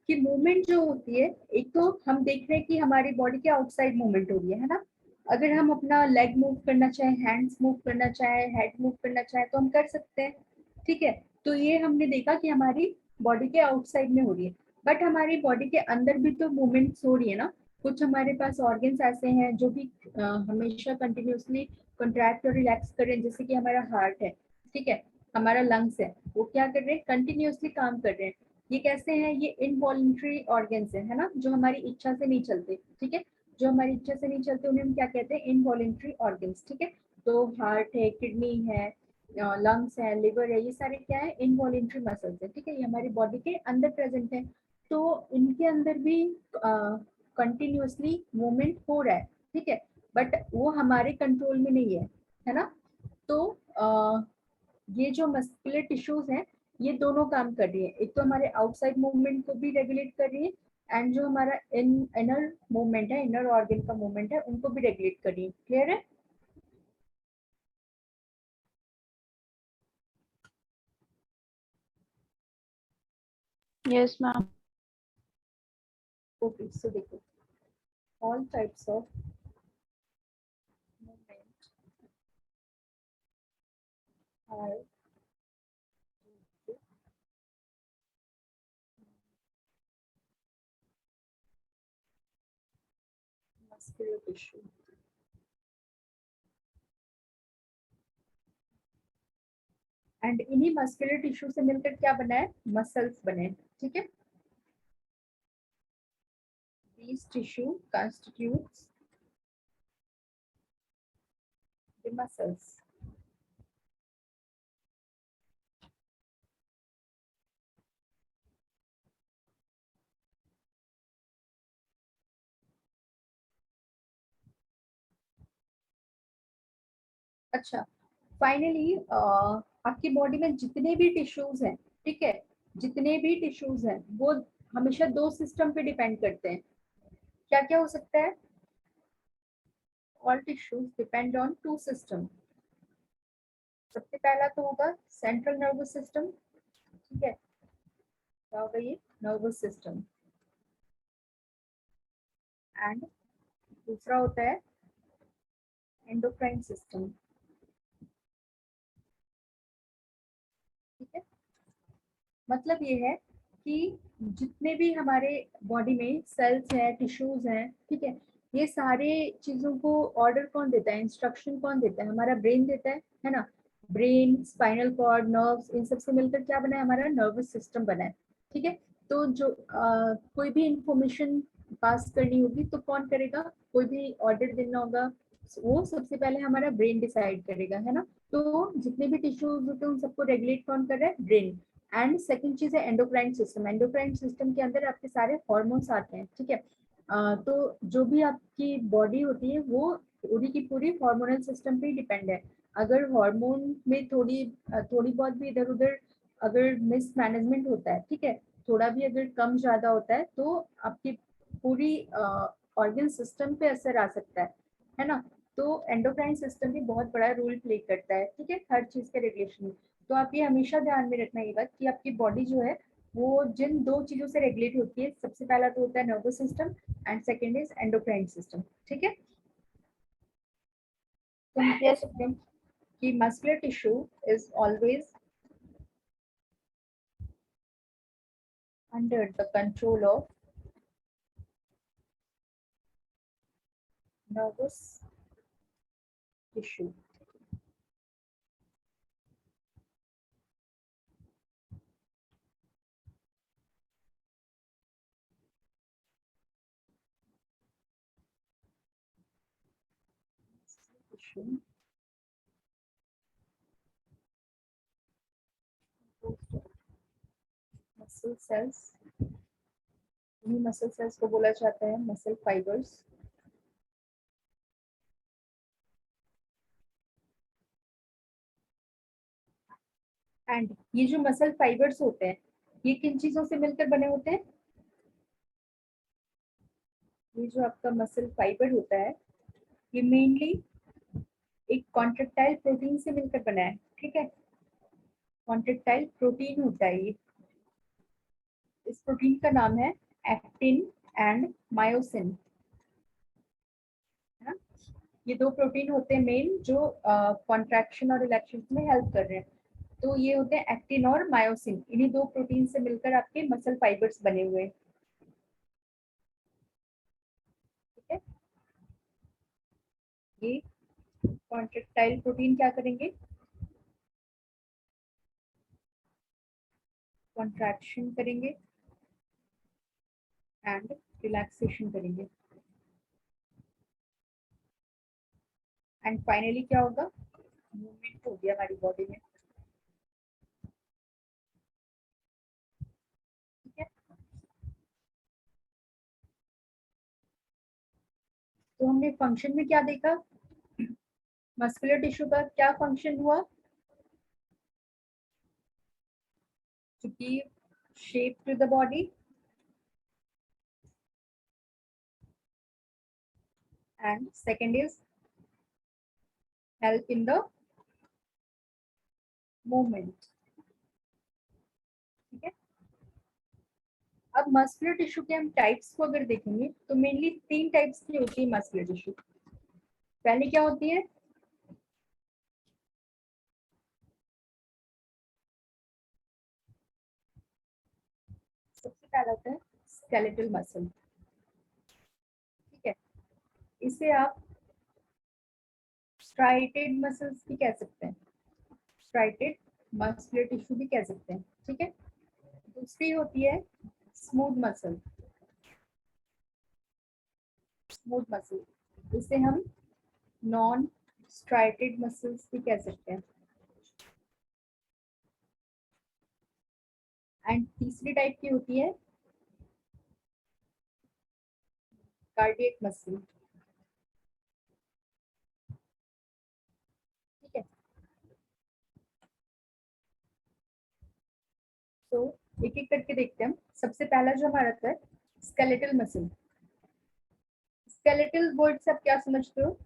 कि मूवमेंट जो होती है, एक तो हम देख रहे हैं कि हमारी बॉडी के आउटसाइड मूवमेंट हो रही है ना। अगर हम अपना लेग मूव करना चाहे, हैंड्स मूव करना चाहे, हेड मूव करना चाहे तो हम कर सकते हैं। ठीक है, तो ये हमने देखा कि हमारी बॉडी के आउटसाइड में हो रही है, बट हमारी बॉडी के अंदर भी तो मूवमेंट्स हो रही है ना। कुछ हमारे पास ऑर्गन्स ऐसे हैं जो भी हमेशा कंटिन्यूअसली कॉन्ट्रैक्ट और रिलैक्स कर रहे हैं, जैसे कि हमारा हार्ट है। ठीक है, हमारा लंग्स है, वो क्या कर रहे हैं, कंटिन्यूअसली काम कर रहे हैं। ये कैसे हैं, ये इनवॉलंटरी ऑर्गन्स है ना, जो हमारी इच्छा से नहीं चलते। ठीक है, जो हमारी इच्छा से नहीं चलते उन्हें हम क्या कहते हैं, इनवॉलंटरी ऑर्गन्स। ठीक है, तो हार्ट है, किडनी है, लंग्स है, लिवर है, ये सारे क्या है, इनवॉलंटरी मसल्स है। ठीक है, ये हमारी बॉडी के अंदर प्रेजेंट है, तो इनके अंदर भी कंटिन्यूअसली मूवमेंट हो रहा है। ठीक है, बट वो हमारे कंट्रोल में नहीं है ना। तो ये जो मस्कुलर टिश्यूज हैं ये दोनों काम कर रही है, एक तो हमारे आउटसाइड मूवमेंट को भी रेगुलेट कर रही है, एंड जो हमारा इनर मूवमेंट है, इनर ऑर्गन का मूवमेंट है, उनको भी रेगुलेट कर रही है। क्लियर है? Yes ma'am. ओके, सो देखो all types of movement are muscular tissue. And इन्हीं मस्कुलर टिश्यू से मिलकर क्या बना है, मसल्स बने, ठीक है। These tissue constitutes the muscles. अच्छा, फाइनली आपकी बॉडी में जितने भी टिश्यूज हैं, ठीक है, जितने भी टिश्यूज हैं वो हमेशा दो सिस्टम पे डिपेंड करते हैं। क्या क्या हो सकता है? All tissues depend on to system. सबसे पहला तो होगा सेंट्रल नर्वस सिस्टम, ठीक है, क्या होगा ये, नर्वस सिस्टम। एंड दूसरा होता है एंडोक्राइन सिस्टम, ठीक है। मतलब ये है कि जितने भी हमारे बॉडी में सेल्स हैं, टिश्यूज हैं, ठीक है, ये सारे चीजों को ऑर्डर कौन देता है, इंस्ट्रक्शन कौन देता है, हमारा ब्रेन देता है ना। ब्रेन, स्पाइनल कॉर्ड, नर्व्स, इन सबसे मिलकर क्या बना है, हमारा नर्वस सिस्टम बना है, ठीक है। तो जो कोई भी इंफॉर्मेशन पास करनी होगी तो कौन करेगा, कोई भी ऑर्डर देना होगा, वो सबसे पहले हमारा ब्रेन डिसाइड करेगा, है ना। तो जितने भी टिश्यूज होते हैं उन सबको रेगुलेट कौन कर रहा है, ब्रेन। एंड सेकंड चीज है एंडोक्राइन सिस्टम। एंडोक्राइन सिस्टम के अंदर आपके सारे हॉर्मोन्स आते हैं, ठीक है। तो जो भी आपकी बॉडी होती है वो पूरी की पूरी हार्मोनल सिस्टम पे डिपेंड है। अगर हार्मोन में थोड़ी बहुत भी इधर उधर अगर मिसमैनेजमेंट होता है, ठीक है, थोड़ा भी अगर कम ज्यादा होता है तो आपकी पूरी ऑर्गन सिस्टम पे असर आ सकता है ना। तो एंडोक्राइन सिस्टम भी बहुत बड़ा रोल प्ले करता है, ठीक है, हर चीज के रेगुलेशन में। तो आप ये हमेशा ध्यान में रखना ये बात कि आपकी बॉडी जो है वो जिन दो चीजों से रेगुलेट होती है, सबसे पहला तो होता है nervous system and second is endocrine system, ठीक है। तो हम कह सकते हैं कि muscular tissue is always under the control of nervous tissue. Tissue muscle cells, इन्हीं मसल सेल्स को बोला जाता है मसल फाइबर्स। एंड ये जो मसल फाइबर्स होते हैं ये किन चीजों से मिलकर बने होते हैं? ये जो आपका मसल फाइबर होता है ये मेनली एक कॉन्ट्रेक्टाइल प्रोटीन से मिलकर बना है, ठीक है। कॉन्ट्रेक्टाइल प्रोटीन होता है ये। इस प्रोटीन का नाम है एक्टिन एंड मायोसिन, है ना। ये दो प्रोटीन होते हैं मेन जो कॉन्ट्रैक्शन और रिलैक्सेशन में हेल्प कर रहे हैं। तो ये होते हैं एक्टिन और मायोसिन, इन्हीं दो प्रोटीन से मिलकर आपके मसल फाइबर्स बने हुए हैं, ठीक है। ये कॉन्ट्रेक्टाइल प्रोटीन क्या करेंगे, कॉन्ट्रैक्शन करेंगे एंड रिलैक्सेशन करेंगे। एंड फाइनली क्या होगा, मूवमेंट हो गया हमारी बॉडी में, ठीक है। तो हमने फंक्शन में क्या देखा, मस्कुलर टिश्यू का क्या फंक्शन हुआ, to give shape to the body and second is help in the movement, ठीक है। अब मस्कुलर टिश्यू के हम टाइप्स को अगर देखेंगे तो मेनली तीन टाइप्स की होती है मस्कुलर टिश्यू। पहले क्या होती है, सबसे पहला होता है स्केलेटल मसल, ठीक है। इसे आप स्ट्राइटेड मसल्स भी कह सकते हैं, स्ट्राइटेड मस्कुलर टिश्यू भी कह सकते हैं, ठीक है। दूसरी होती है स्मूथ मसल, स्मूथ मसल इसे हम नॉन स्ट्राइटेड मसल्स भी कह सकते हैं। एंड तीसरी टाइप की होती है कार्डियक मसल, ठीक है। तो एक एक करके देखते हैं हम। सबसे पहला जो हमारा था स्केलेटल मसल। स्केलेटल वर्ड से आप क्या समझते हो?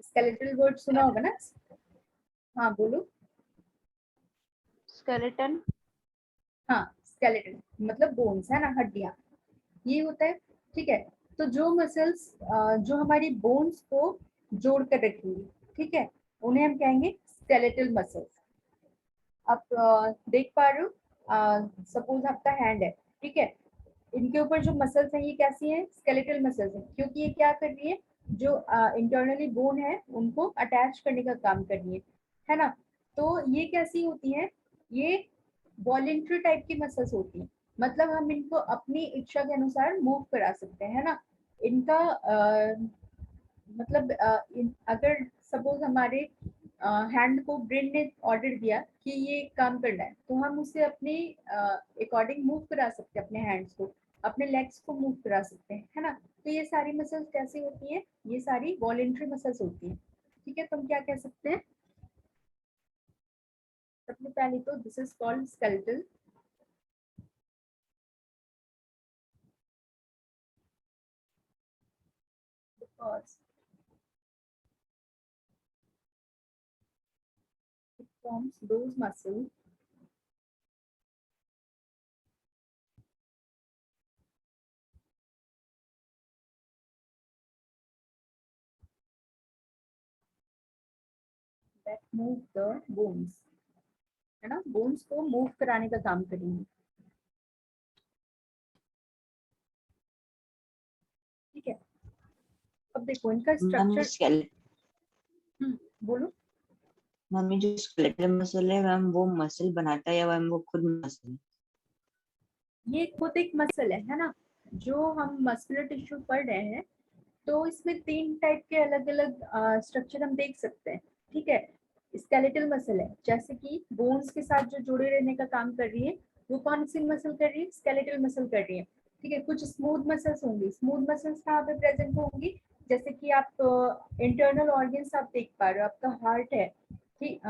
स्केलेटल वर्ड सुना होगा ना? हाँ बोलो। स्केलेटन, हाँ, स्केलेटन मतलब बोन्स है ना, हड्डियां, ये होता है, ठीक है। तो जो मसल्स जो हमारी बोन्स को जोड़ कर रखेंगी, ठीक है, उन्हें हम कहेंगे स्केलेटल मसल्स। आप देख पा रहे हो, सपोज आपका हैंड है, ठीक है, इनके ऊपर जो मसल्स हैं ये कैसी हैं? स्केलेटल मसल्स हैं, क्योंकि ये क्या कर रही है, जो इंटरनली बोन है उनको अटैच करने का काम कर रही है ना। तो ये कैसी होती है? ये वॉलेंट्री टाइप की मसल्स होती हैं, मतलब हम इनको अपनी इच्छा के अनुसार मूव करा सकते हैं, है ना। इनका मतलब अगर सपोज हमारे हैंड को ब्रेन ने ऑर्डर दिया कि ये काम करना है, तो हम उसे अपने अकॉर्डिंग मूव करा सकते हैं, अपने हैंड्स को, अपने लेग्स को मूव करा सकते हैं, है ना। तो ये सारी मसल्स कैसी होती हैं? ये सारी वॉलेंट्री मसल्स होती हैं, ठीक है। तो हम क्या कह सकते हैं? सबसे पहले तो this is called skeletal, because it forms those muscles that move the bones, है ना, बोन्स को मूव कराने का काम करेंगे, ठीक है। अब देखो इनका मैम स्ट्रक्चर, बोलो। मम्मी जो स्केलेटल मसल है मैम वो मसल बनाता है या मैम वो खुद मसल? ये खुद एक मसल है ना। जो हम मस्कुलर टिश्यू पढ़ रहे हैं, तो इसमें 3 टाइप के अलग अलग स्ट्रक्चर हम देख सकते हैं, ठीक है। स्केलेटल मसल है, जैसे कि बोन्स के साथ जो जुड़े रहने का काम कर रही है, वो कौन सी मसल कर रही है? स्केलेटल मसल कर रही है, ठीक है। कुछ स्मूथ मसल्स होंगी, स्मूथ मसल्स कहाँ पे प्रेजेंट होंगी? जैसे कि आप इंटरनल ऑर्गन्स आप देख पा रहे हो, आपका हार्ट है, ठीक,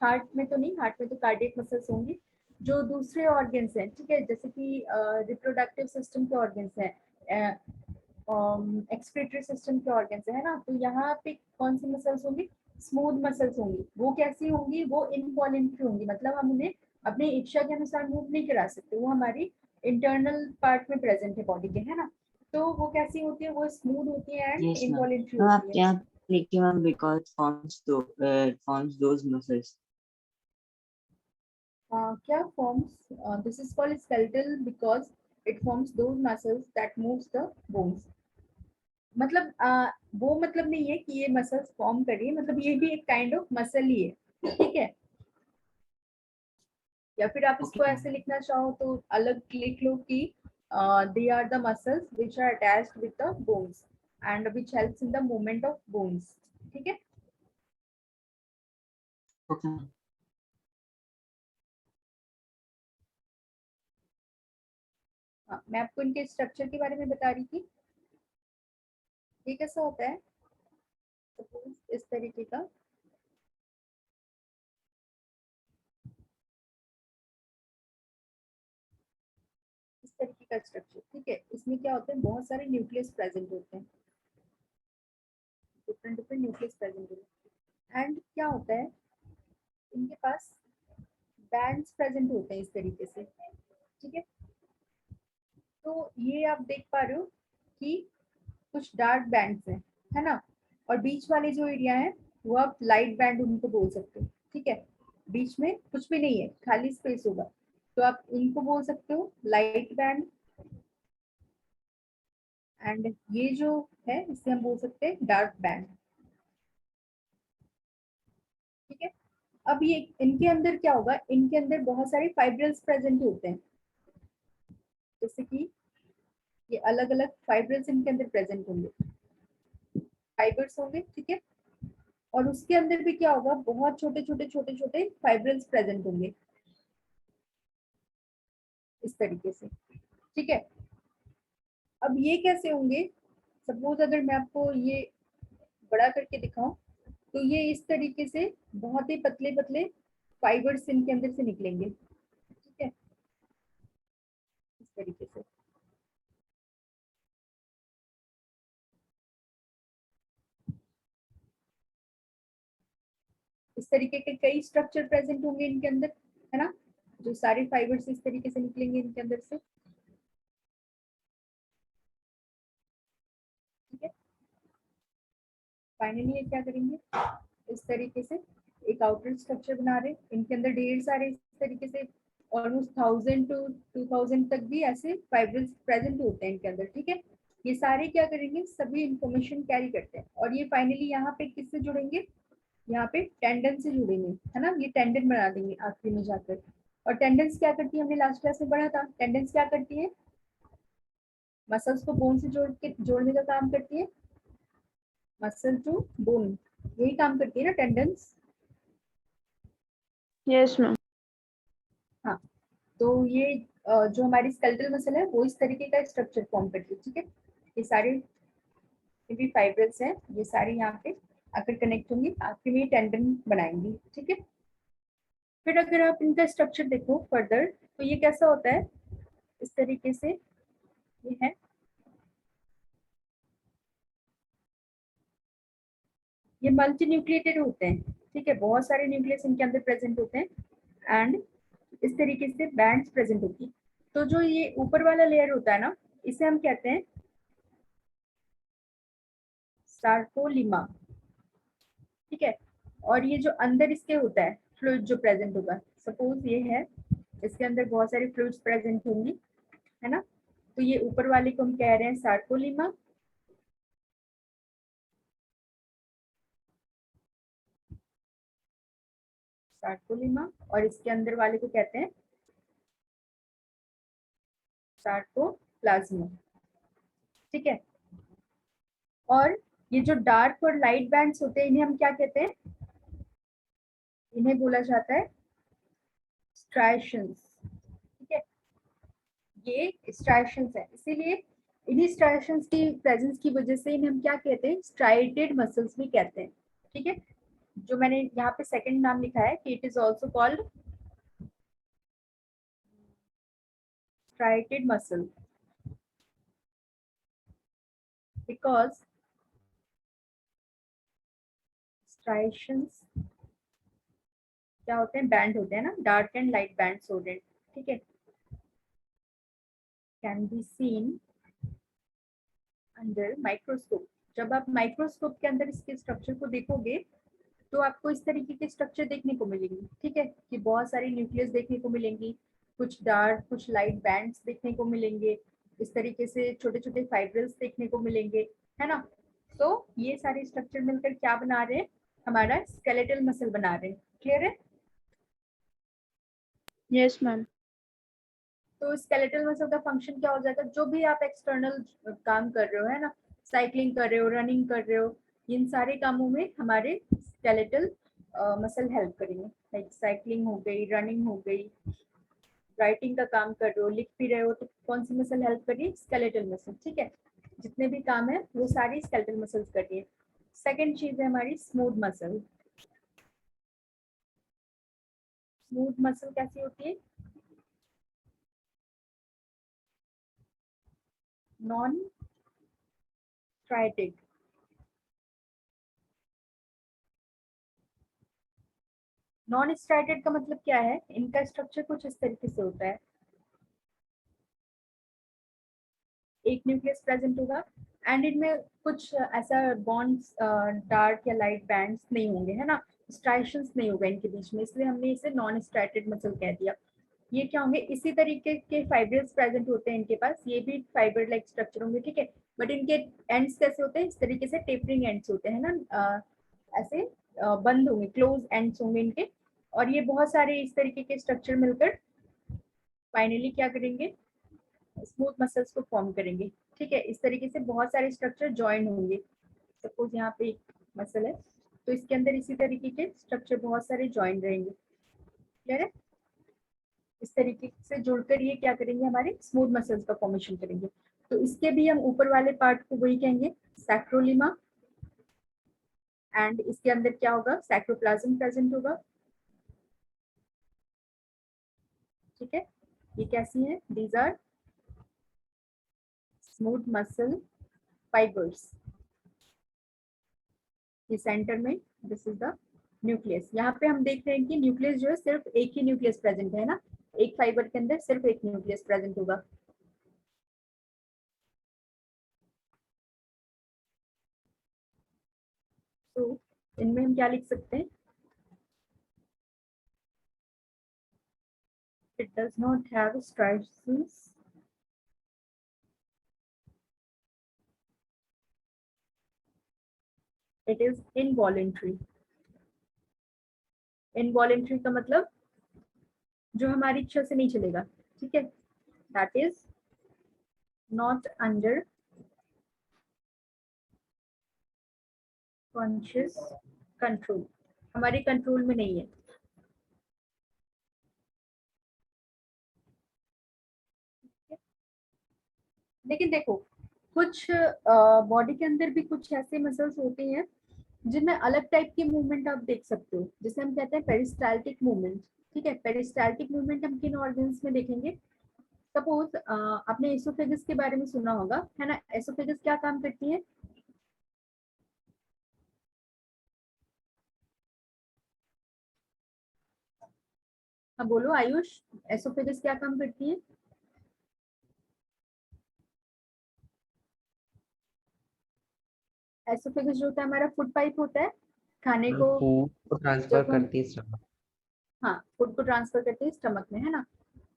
हार्ट में तो नहीं, हार्ट में तो कार्डियक मसल्स होंगी। जो दूसरे ऑर्गन्स हैं, ठीक है, जैसे कि रिप्रोडक्टिव सिस्टम के ऑर्गन्स हैं, एक्सक्रीटरी सिस्टम के ऑर्गन्स है ना, तो यहाँ पे कौन सी मसल्स होंगी? स्मूथ मसल्स होंगी। वो कैसी होंगी? वो इनवॉलेंट्री होंगी, मतलब हम उन्हें अपनी इच्छा के अनुसार मूव नहीं करा सकते, वो हमारी इंटरनल पार्ट में प्रेजेंट है बॉडी के, है ना। तो वो कैसी होती है? वो स्मूथ होती है and yes ma'am. Involuntary ma'am आप होती है। क्या लिखिए ma'am because forms those muscles. क्या forms? This is called skeletal because it forms those muscles that moves the bones. मतलब वो मतलब नहीं है कि ये मसल्स फॉर्म करिए, मतलब ये भी एक काइंड ऑफ मसल ही है, ठीक है। या फिर आप इसको ओके ऐसे लिखना चाहो तो अलग लिख लो कि they are the muscles which are attached with the bones and which helps in the movement of bones, ठीक है। ओके। मैं आपको इनके स्ट्रक्चर के बारे में बता रही थी। ये कैसा होता है? सपोज इस तरीके का, इस तरीके का स्ट्रक्चर, ठीक है। इसमें क्या होता है? बहुत सारे न्यूक्लियस प्रेजेंट होते हैं, डिफरेंट डिफरेंट न्यूक्लियस प्रेजेंट होते हैं। एंड क्या होता है? इनके पास बैंड्स प्रेजेंट होते हैं इस तरीके से, ठीक है। तो ये आप देख पा रहे हो कि कुछ डार्क बैंड्स हैं, है ना, और बीच वाले जो एरिया है वो आप लाइट बैंड उनको बोल सकते हो, ठीक है। बीच में कुछ भी नहीं है, खाली स्पेस होगा, तो आप इनको बोल सकते हो लाइट बैंड एंड ये जो है इसे हम बोल सकते हैं डार्क बैंड। ठीक है, अब ये इनके अंदर क्या होगा, इनके अंदर बहुत सारे फाइब्रिल्स प्रेजेंट होते हैं, जैसे कि ये अलग अलग फाइब्रिल्स इनके अंदर प्रेजेंट होंगे, फाइबर्स होंगे। ठीक है, और उसके अंदर भी क्या होगा, बहुत छोटे छोटे छोटे छोटे फाइब्रिल्स प्रेजेंट होंगे इस तरीके से। ठीक है, अब ये कैसे होंगे, सपोज अगर मैं आपको ये बड़ा करके दिखाऊं तो ये इस तरीके से बहुत ही पतले पतले फाइबर्स इनके अंदर से निकलेंगे। ठीक है, इस तरीके से। इस तरीके के कई स्ट्रक्चर प्रेजेंट होंगे इनके अंदर, है ना, जो सारे फाइबर्स इस तरीके से निकलेंगे इनके अंदर से। ठीक है, फाइनली ये क्या करेंगे, इस तरीके से एक आउटर स्ट्रक्चर बना रहे हैं, इनके अंदर ढेर सारे इस तरीके से ऑलमोस्ट 1000 to 2000 तक भी ऐसे फाइब्रिल्स प्रेजेंट होते हैं इनके अंदर। ठीक है, ये सारे क्या करेंगे, सभी इंफॉर्मेशन कैरी करते हैं, और ये फाइनली यहाँ पे किससे जुड़ेंगे, यहाँ पे टेंडन से जुड़ेंगे, है ना, ये टेंडन बना देंगे आखिरी में जाकर। और टेंडेंस क्या करती है, हमने लास्ट क्लास में पढ़ा था, टेंडेंस क्या करती है, मसल्स को बोन से जोड़ने का काम करती है, मसल टू बोन, यही काम करती है ना टेंडेंस। Yes ma'am. हाँ, तो ये जो हमारी स्केलेटल मसल है वो इस तरीके का स्ट्रक्चर फॉर्म करती है। ठीक है, ये सारे भी फाइब्रल्स हैं, ये सारे यहाँ पे आकर कनेक्ट होंगी, आखिर में टेंडन बनाएंगी। ठीक है, फिर अगर आप इनका स्ट्रक्चर देखो फर्दर तो ये कैसा होता है, इस तरीके से ये है, ये मल्टी न्यूक्लिएटेड होते हैं। ठीक है, बहुत सारे न्यूक्लियस इनके अंदर प्रेजेंट होते हैं एंड इस तरीके से बैंड्स प्रेजेंट होती है। तो जो ये ऊपर वाला लेयर होता है ना, इसे हम कहते हैं सार्कोलिमा। ठीक है, और ये जो अंदर इसके होता है फ्लूइड जो प्रेजेंट होगा, सपोज ये है, इसके अंदर बहुत सारे फ्लूइड्स प्रेजेंट होंगी, है ना, तो ये ऊपर वाले को हम कह रहे हैं सार्कोलिमा, सार्कोलिमा, और इसके अंदर वाले को कहते हैं सार्कोप्लाज्मा। ठीक है, और ये जो डार्क और लाइट बैंड्स होते हैं इन्हें हम क्या कहते हैं, इन्हें बोला जाता है स्ट्राइशंस। ठीक है, ये स्ट्राइशंस है, इसीलिए इन्हीं स्ट्राइशंस की प्रेजेंस की वजह से इन्हें हम क्या कहते हैं, स्ट्राइटेड मसल्स भी कहते हैं। ठीक है, जो मैंने यहाँ पे सेकंड नाम लिखा है कि it is also called striated muscle because striations क्या होते हैं, बैंड होते हैं ना, डार्क एंड लाइट बैंड्स होते हैं। ठीक है, can be seen under microscope. जब आप माइक्रोस्कोप के अंदर इसके स्ट्रक्चर को देखोगे तो आपको इस तरीके के स्ट्रक्चर देखने को मिलेंगे। ठीक है, कि बहुत सारी न्यूक्लियस देखने को मिलेंगी, कुछ डार्क कुछ लाइट बैंड्स देखने को मिलेंगे, इस तरीके से छोटे छोटे फाइब्रिल्स देखने को मिलेंगे, है ना। तो ये सारे स्ट्रक्चर मिलकर क्या बना रहे हैं, हमारा स्केलेटल मसल बना रहे हैं। क्लियर है। Yes ma'am. तो स्केलेटल मसल का फंक्शन क्या हो जाएगा, जो भी आप एक्सटर्नल काम कर रहे हो, है ना, साइकिलिंग कर रहे हो, रनिंग कर रहे हो, इन सारे कामों में हमारे स्केलेटल मसल हेल्प करेंगे। लाइक साइकिलिंग हो गई, रनिंग हो गई, राइटिंग का काम कर रहे हो, लिख भी रहे हो, तो कौन सी मसल हेल्प कर रही है, स्केलेटल मसल। ठीक है, जितने भी काम है वो सारी स्केलेटल मसल्स कर रही है। सेकेंड चीज है हमारी स्मूथ मसल। स्मूथ मसल कैसी होती है, नॉन स्ट्राइटेड। नॉन स्ट्राइटेड का मतलब क्या है, इनका स्ट्रक्चर कुछ इस तरीके से होता है, एक न्यूक्लियस प्रेजेंट होगा एंड इनमें कुछ ऐसा बॉन्ड्स डार्क या लाइट बैंड्स नहीं होंगे, है ना, स्ट्राइशंस नहीं होगा इनके बीच में, इसलिए हमने इसे नॉन स्ट्राइटेड मसल कह दिया। ये क्या होंगे, इसी तरीके के फाइब्रिल्स प्रेजेंट होते हैं इनके पास, ये भी फाइबर लाइक स्ट्रक्चर होंगे, ठीक है। बट इनके एंड्स कैसे होते हैं, इस तरीके से टेपरिंग एंड्स होते हैं ना, ऐसे बंद होंगे, क्लोज एंड्स होंगे इनके। और ये बहुत सारे इस तरीके के स्ट्रक्चर मिलकर फाइनली क्या करेंगे, स्मूथ मसल्स को फॉर्म करेंगे, ठीक है। इस तरीके से बहुत सारे स्ट्रक्चर ज्वाइन होंगे। सपोज यहाँ पे एक मसल है, तो इसके अंदर इसी तरीके के स्ट्रक्चर बहुत सारे ज्वाइन रहेंगे, क्लियर है। इस तरीके से जुड़कर ये क्या करेंगे, हमारे स्मूथ मसल्स का फॉर्मेशन करेंगे। तो इसके भी हम ऊपर वाले पार्ट को वही कहेंगे सैक्रोलिमा, एंड इसके अंदर क्या होगा, सैक्रोप्लाज्म प्रेजेंट होगा, ठीक है। ये कैसी है, these are smooth muscle fibres. ये सेंटर में दिस इज द न्यूक्लियस। यहाँ पे हम देख रहे हैं कि न्यूक्लियस जो है सिर्फ एक ही न्यूक्लियस प्रेजेंट है ना, एक फाइबर के अंदर सिर्फ एक न्यूक्लियस प्रेजेंट होगा। तो इनमें हम क्या लिख सकते हैं, it does not have stridges, it is involuntary। Involuntary का मतलब जो हमारी इच्छा से नहीं चलेगा, ठीक है, that is not under conscious control, हमारे कंट्रोल में नहीं है। लेकिन देखो कुछ बॉडी के अंदर भी कुछ ऐसे मसल्स होते हैं जिनमें अलग टाइप के मूवमेंट आप देख सकते हो, जिसे हम कहते हैं पेरिस्टाल्टिक मूवमेंट, ठीक है। पेरिस्टाल्टिक मूवमेंट हम किन ऑर्गन्स में देखेंगे, सपोज आपने एसोफेगस के बारे में सुना होगा, है ना। एसोफेगस क्या काम करती है, हाँ बोलो आयुष, एसोफेगस क्या काम करती है। एसोफेगस जो होता है हमारा फूड पाइप होता है, खाने को फूड को ट्रांसफर जब हम, करती है स्टमक। हाँ फूड को ट्रांसफर करते हैं स्टमक में, है ना।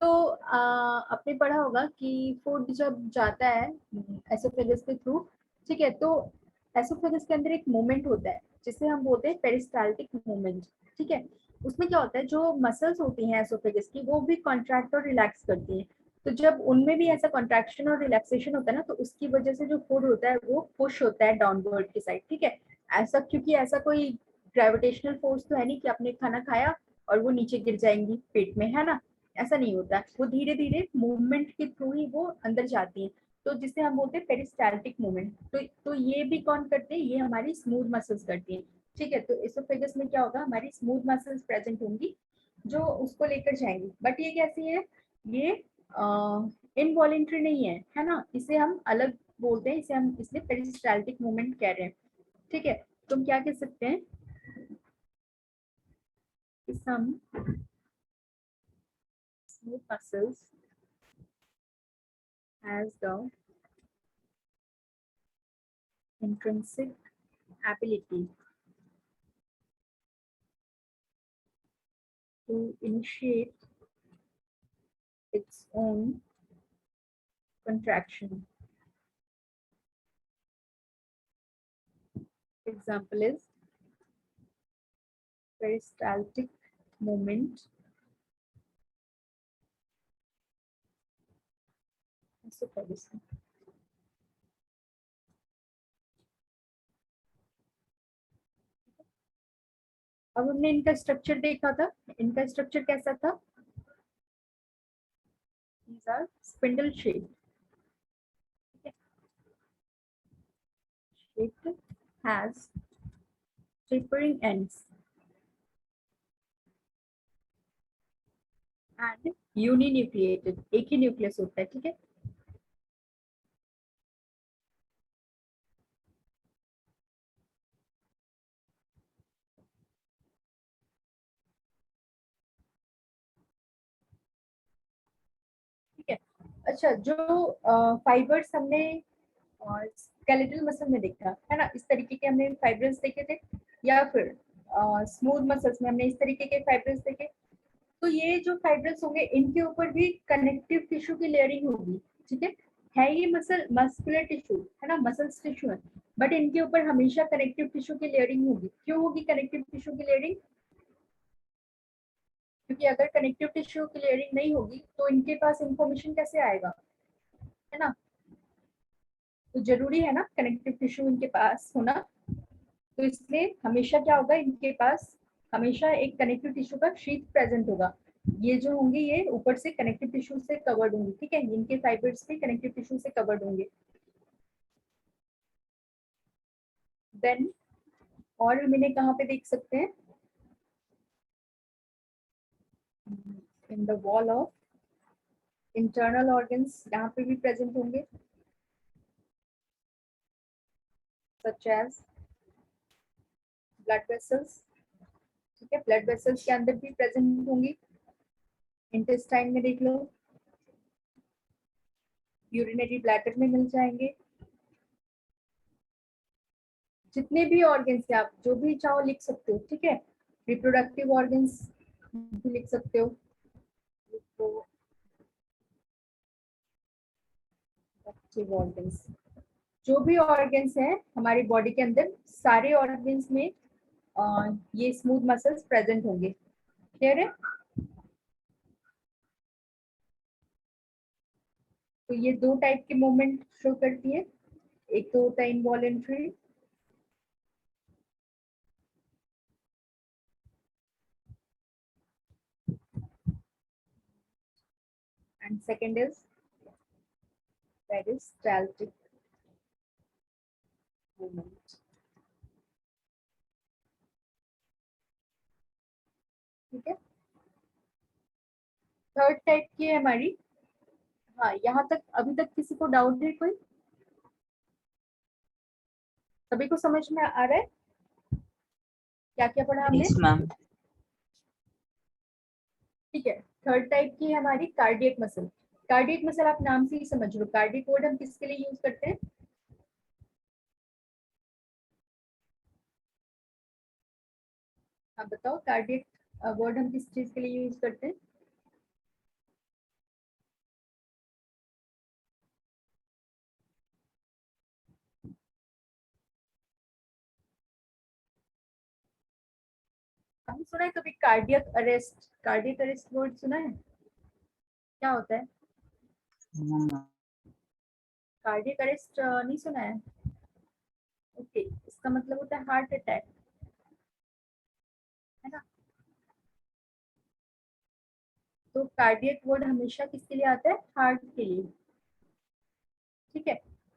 तो आपने पढ़ा होगा कि फूड जब जाता है एसोफेगस के थ्रू, ठीक है, तो एसोफेगस के अंदर एक मूवमेंट होता है जिसे हम बोलते हैं पेरिस्टाल्टिक मूवमेंट, ठीक है। उसमें क्या होता है, जो मसल्स होती हैं एसोफेगस की वो भी कॉन्ट्रैक्ट और रिलैक्स करती हैं। तो जब उनमें भी ऐसा कॉन्ट्रैक्शन और रिलैक्सेशन होता है ना, तो उसकी वजह से जो फूड होता है वो पुश होता है डाउनवर्ड की साइड, ठीक है। ऐसा क्योंकि ऐसा कोई ग्रेविटेशनल फोर्स तो है नहीं कि आपने खाना खाया और वो नीचे गिर जाएंगी पेट में, है ना, ऐसा नहीं होता है। वो धीरे धीरे मूवमेंट के थ्रू ही वो अंदर जाती है, तो जिसे हम बोलते हैं पेरिस्टाल्टिक मूवमेंट। तो ये भी कौन करते हैं, ये हमारी स्मूथ मसल्स करती हैं, ठीक है। तो एसोफेगस में क्या होगा, हमारी स्मूथ मसल्स प्रेजेंट होंगी जो उसको लेकर जाएंगी। बट ये कैसी है, ये इनवॉलेंट्री नहीं है ना, इसे हम अलग बोलते हैं, इसे हम इसलिए पेरिस्टाल्टिक मूवमेंट कह रहे हैं, ठीक है। तुम क्या कह सकते हैं, some smooth muscles has the intrinsic ability to initiate its own contraction. Example is peristaltic movement, esophagus. अब हमने इनका स्ट्रक्चर देखा था, इनका स्ट्रक्चर कैसा था, these are spindle shaped, shaped has tapering ends and uninucleated, एक ही न्यूक्लियस होता है, ठीक है। ठीक है, अच्छा जो फाइबर्स हमने स्केलेटल मसल में देखा है ना, इस तरीके के हमने फाइबर्स देखे थे, या फिर स्मूथ मसल्स में हमने इस तरीके के फाइबर्स देखे। तो ये जो फाइब्रस होंगे इनके ऊपर भी कनेक्टिव टिश्यू की लेयरिंग होगी, ठीक है ये मस्कुलर टिश्यू है ना, मसल्स टिश्यू है, बट इनके ऊपर हमेशा कनेक्टिव टिश्यू की लेयरिंग होगी। क्यों होगी कनेक्टिव टिश्यू की लेयरिंग? क्योंकि अगर कनेक्टिव टिश्यू की लेयरिंग नहीं होगी तो इनके पास इंफॉर्मेशन कैसे आएगा, है ना। तो जरूरी है ना कनेक्टिव टिश्यू इनके पास होना, तो इसलिए हमेशा क्या होगा, इनके पास हमेशा एक कनेक्टिव टिश्यू का शीट प्रेजेंट होगा। ये जो होंगे ये ऊपर से कनेक्टिव टिश्यू से कवर्ड होंगे, ठीक है, इनके फाइबर्स भी कनेक्टिव टिश्यू से कवर्ड होंगे। देन और हम इन्हें कहाँ पे देख सकते हैं, in the wall of internal organs, यहाँ पे भी प्रेजेंट होंगे, सच एज ब्लड वेसल्स, ठीक है, ब्लड वेसल्स के अंदर भी प्रेजेंट होंगी। इंटेस्टाइन में देख लो, यूरिनरी ब्लैडर में मिल जाएंगे। जितने भी ऑर्गन्स है आप जो भी चाहो लिख सकते हो, ठीक है, रिप्रोडक्टिव ऑर्गन्स भी लिख सकते हो, रिप्रोडक्टिव ऑर्गन्स, जो भी ऑर्गन्स हैं हमारी बॉडी के अंदर, सारे ऑर्गन्स में ये स्मूथ मसल्स प्रेजेंट होंगे। क्लियर है? तो ये दो टाइप के मूवमेंट शो करती है, एक तो होता है involuntary, and second is peristaltic movement, ठीक है। थर्ड टाइप की है हमारी, हाँ यहाँ तक अभी तक किसी को डाउट है कोई? सभी को समझ में आ रहा है क्या क्या पढ़ा हमने? Yes ma'am. ठीक है, थर्ड टाइप की है हमारी कार्डियक मसल। कार्डियक मसल आप नाम से ही समझ लो, कार्डियक वर्ड हम किसके लिए यूज करते हैं? आप बताओ, कार्डियक वर्ड हम किस चीज के लिए यूज करते हैं? आपने सुना है कभी cardiac arrest? Cardiac arrest word सुना है? क्या होता है कार्डियक अरेस्ट? नहीं सुना है? ओके, इसका मतलब होता है हार्ट अटैक, है ना। तो कार्डियक वर्ड हमेशा किसके लिए आता है? हार्ट के लिए, ठीक है।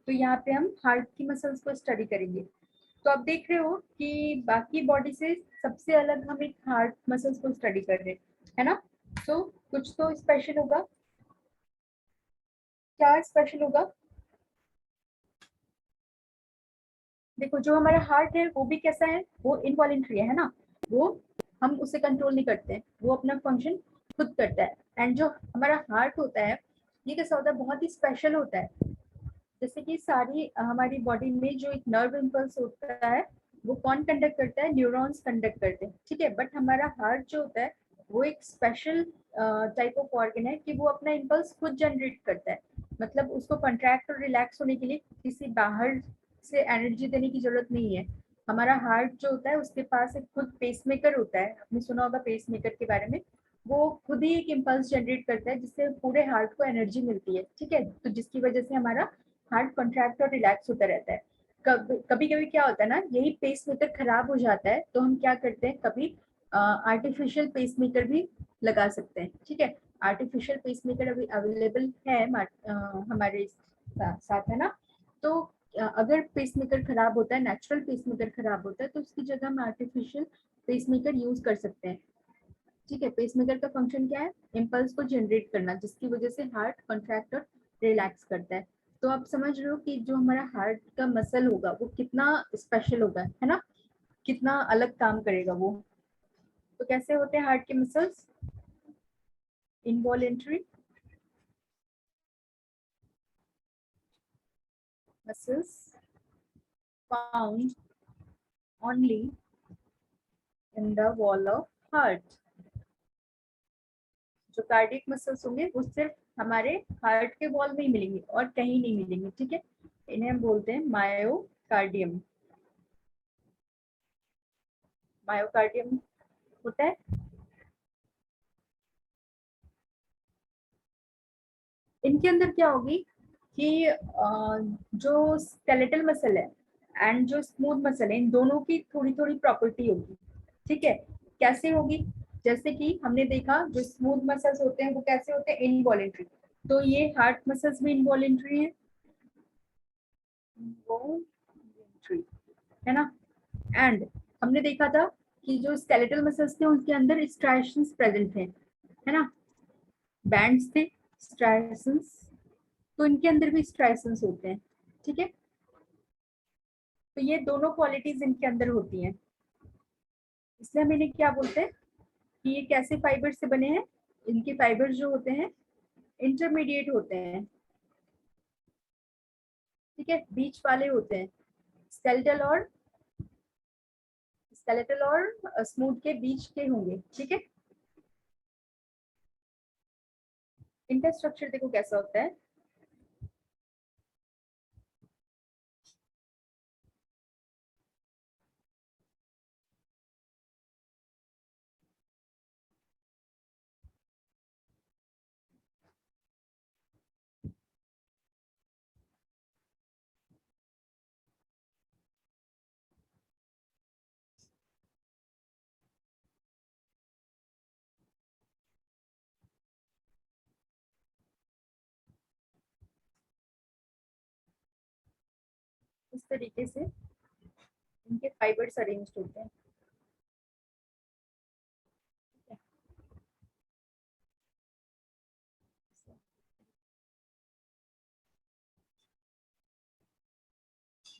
तो यहाँ पे हम हार्ट की मसल्स को स्टडी करेंगे। तो आप देख रहे हो कि बाकी बॉडी से सबसे अलग हम एक हार्ट मसल्स को स्टडी कर रहे हैं, है ना। तो कुछ तो स्पेशल होगा, क्या स्पेशल होगा? देखो जो हमारा हार्ट है वो भी कैसा है, वो इनवॉलेंट्री है ना, वो हम उसे कंट्रोल नहीं करते हैं, वो अपना फंक्शन खुद करता है। एंड जो हमारा हार्ट होता है ये कैसा होता है, बहुत ही स्पेशल होता है। जैसे कि सारी हमारी बॉडी में जो एक नर्व इम्पल्स होता है वो कौन कंडक्ट करता है? न्यूरॉन्स कंडक्ट करते हैं, ठीक है। बट हमारा हार्ट जो होता है वो एक स्पेशल टाइप ऑफ ऑर्गन है कि वो अपना इम्पल्स खुद जनरेट करता है। मतलब उसको कंट्रैक्ट और रिलैक्स होने के लिए किसी बाहर से एनर्जी देने की जरूरत नहीं है। हमारा हार्ट जो होता है उसके पास एक खुद पेसमेकर होता है, आपने सुना होगा पेसमेकर के बारे में। वो खुद ही एक इम्पल्स जनरेट करता है जिससे पूरे हार्ट को एनर्जी मिलती है, ठीक है। तो जिसकी वजह से हमारा हार्ट कॉन्ट्रैक्ट और रिलैक्स होता रहता है। कभी कभी क्या होता है ना, यही पेसमेकर खराब हो जाता है तो हम क्या करते हैं, कभी आर्टिफिशियल पेसमेकर भी लगा सकते हैं, ठीक है। आर्टिफिशियल पेसमेकर अभी अवेलेबल है हमारे साथ, है ना। तो अगर पेसमेकर खराब होता है, नेचुरल पेसमेकर खराब होता है, तो उसकी जगह हम आर्टिफिशियल पेसमेकर यूज कर सकते हैं, ठीक है। पेसमेकर का फंक्शन क्या है? इम्पल्स को जनरेट करना जिसकी वजह से हार्ट कॉन्ट्रैक्ट और रिलैक्स करता है। तो आप समझ रहे हो कि जो हमारा हार्ट का मसल होगा वो कितना स्पेशल होगा, है ना, कितना अलग काम करेगा वो। तो कैसे होते हैं हार्ट के muscles? Involuntary muscles found only in the wall of heart, जो कार्डियक मसल्स होंगे वो सिर्फ हमारे हार्ट के वॉल में ही मिलेंगे और कहीं नहीं मिलेंगे, ठीक है। इन्हें हम बोलते हैं मायोकार्डियम। मायोकार्डियम होता है। इनके अंदर क्या होगी कि जो स्केलेटल मसल है एंड जो स्मूथ मसल है, इन दोनों की थोड़ी थोड़ी प्रॉपर्टी होगी, ठीक है। कैसे होगी? जैसे कि हमने देखा जो स्मूथ मसल्स होते हैं वो कैसे होते हैं, इनवॉलेंट्री। तो ये हार्ट मसल्स भी इनवॉलेंट्री है, इनवॉलेंट्री, है ना। एंड हमने देखा था कि जो स्केलेटल मसल्स थे उनके अंदर स्ट्राइएशंस प्रेजेंट थे, है ना, बैंड्स थे, स्ट्राइएशंस। तो इनके अंदर भी स्ट्राइएशंस होते हैं, ठीक है। तो ये दोनों क्वालिटीज इनके अंदर होती हैं, इसलिए हम इन्हें क्या बोलते हैं कि ये कैसे फाइबर से बने हैं। इनके फाइबर्स जो होते हैं इंटरमीडिएट होते हैं, ठीक है, बीच वाले होते हैं। स्केलेटल और स्मूथ के बीच के होंगे, ठीक है। इनका स्ट्रक्चर देखो कैसा होता है। इस तरीके से इनके फाइबर्स अरेंज होते हैं, ठीक है?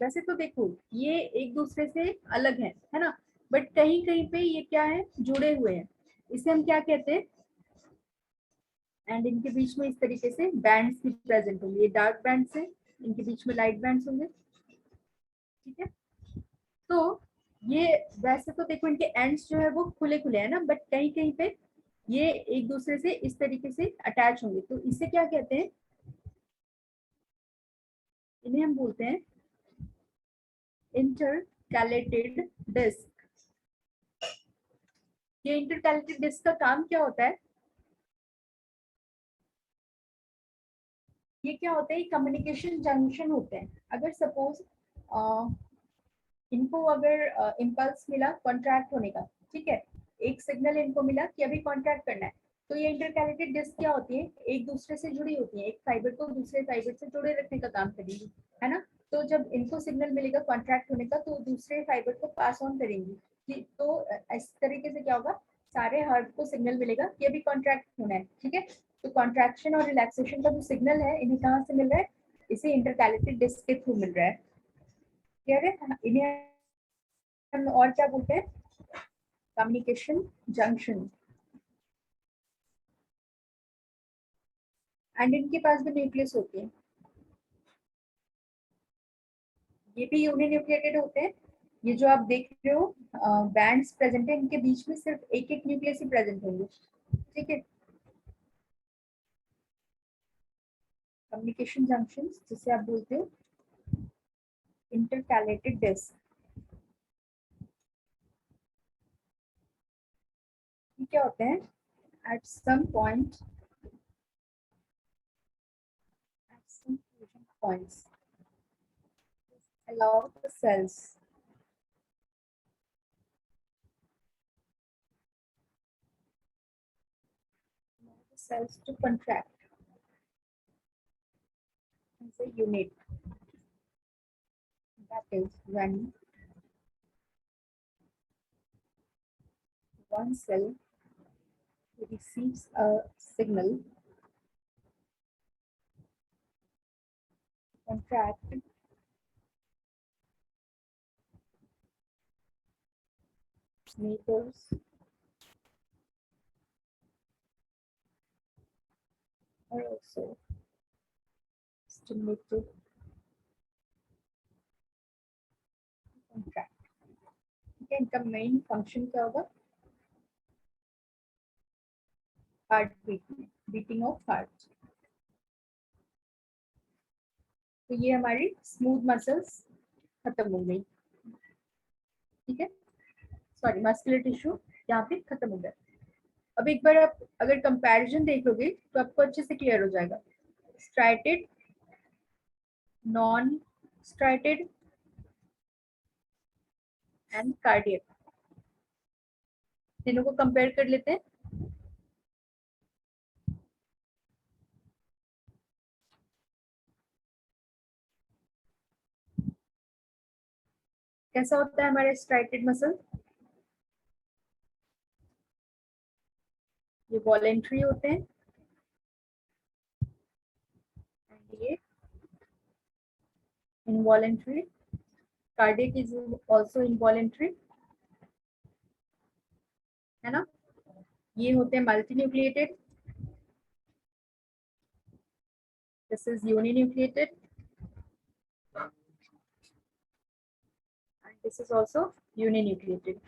वैसे तो देखो ये एक दूसरे से अलग है ना, बट कहीं कहीं पे ये क्या है, जुड़े हुए हैं। इसे हम क्या कहते हैं, एंड इनके बीच में इस तरीके से बैंड्स भी प्रेजेंट होंगे। ये डार्क बैंड्स है, इनके बीच में लाइट बैंड्स होंगे, ठीक है। तो ये वैसे तो देखो इनके एंड्स जो है वो खुले खुले हैं ना, बट कहीं कहीं पे ये एक दूसरे से इस तरीके से अटैच होंगे। तो इसे क्या कहते हैं, इन्हें हम बोलते हैं इंटरकैलेटेड डिस्क। ये इंटरकैलेटेड डिस्क का काम क्या होता है? ये क्या होता है, कम्युनिकेशन जंक्शन होते हैं। अगर सपोज इनको अगर इम्पल्स मिला कॉन्ट्रैक्ट होने का, ठीक है, एक सिग्नल इनको मिला कि अभी कॉन्ट्रैक्ट करना है, तो ये इंटरकैलेटेड डिस्क क्या होती है, एक दूसरे से जुड़ी होती है, एक फाइबर को दूसरे फाइबर से जोड़े रखने का काम करेगी, है ना। तो जब इनको सिग्नल मिलेगा कॉन्ट्रैक्ट होने का तो दूसरे फाइबर को पास ऑन करेंगी तो इस तरीके से क्या होगा, सारे हर्ट को सिग्नल मिलेगा कि अभी कॉन्ट्रैक्ट होना है, ठीक है। तो कॉन्ट्रैक्शन और रिलैक्सेशन का जो सिग्नल है इन्हें कहाँ से मिल रहा है, इसे इंटरकैलेटेड डिस्क के थ्रू मिल रहा है, क्लियर है। इन्हें हम और क्या बोलते हैं, कम्युनिकेशन जंक्शन। एंड इनके पास भी न्यूक्लियस होती है, ये भी यूनिन्यूक्लिएटेड होते हैं। ये जो आप देख रहे हो बैंड्स प्रेजेंट है, इनके बीच में सिर्फ एक एक न्यूक्लियस ही प्रेजेंट होंगे, ठीक है। कम्युनिकेशन जंक्शंस जिसे आप बोलते हो इंटरकैलेटेड डिस्क, क्या होते हैं, at some point at some fusion points allow the cells to contract as a unit. That is when one cell receives a signal contract neighbors are also stimulated to contract. ठीक है, इनका main function क्या होगा, heart beating of heart. तो ये हमारी smooth muscles खत्म हो गई, ठीक है, सॉरी मस्कुलर टिश्यू यहाँ पे खत्म हो गया। अब एक बार आप अगर कंपैरिजन देखोगे तो आपको अच्छे से क्लियर हो जाएगा, striated, non striated and cardiac, तीनों को कंपेयर कर लेते हैं। कैसा होता है हमारे स्ट्राइटेड मसल, ये वॉलेंट्री होते हैं एंड ये involuntary, cardiac is also involuntary, है ना। ये होते हैं multinucleated, this is uninucleated and this is also uninucleated.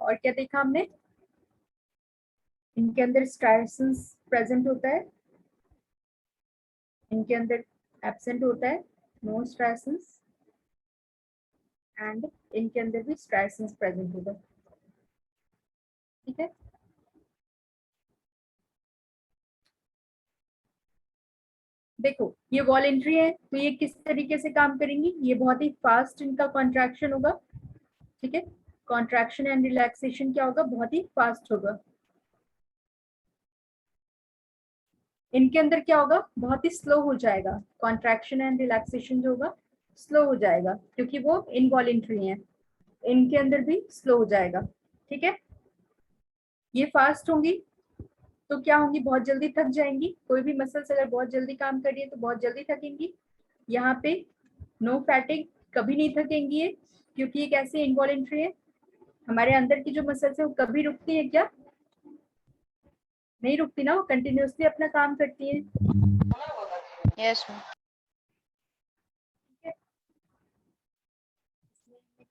और क्या देखा हमने, इनके अंदर स्ट्राइसंस प्रेजेंट होता है, इनके अंदर एब्सेंट होता है नो स्ट्राइसंस, एंड इनके अंदर भी स्ट्राइसंस प्रेजेंट होगा, ठीक है। देखो ये वॉलेंट्री है तो ये किस तरीके से काम करेंगी, ये बहुत ही फास्ट इनका कॉन्ट्रैक्शन होगा, ठीक है, कॉन्ट्रैक्शन एंड रिलैक्सेशन क्या होगा, बहुत ही फास्ट होगा। इनके अंदर क्या होगा, बहुत ही स्लो हो जाएगा, कॉन्ट्रैक्शन एंड रिलैक्सेशन जो होगा स्लो हो जाएगा क्योंकि वो इनवॉलेंट्री है, इनके अंदर भी स्लो हो जाएगा, ठीक है। ये फास्ट होंगी तो क्या होंगी, बहुत जल्दी थक जाएंगी, कोई भी मसल्स अगर बहुत जल्दी काम कर रही है तो बहुत जल्दी थकेंगी। यहाँ पे नो फैटिग, कभी नहीं थकेंगी ये, क्योंकि ये कैसे इनवॉलेंट्री है, हमारे अंदर की जो मसल्स है वो कभी रुकती है क्या, नहीं रुकती ना, वो कंटिन्यूअसली अपना काम करती है। Yes ma'am.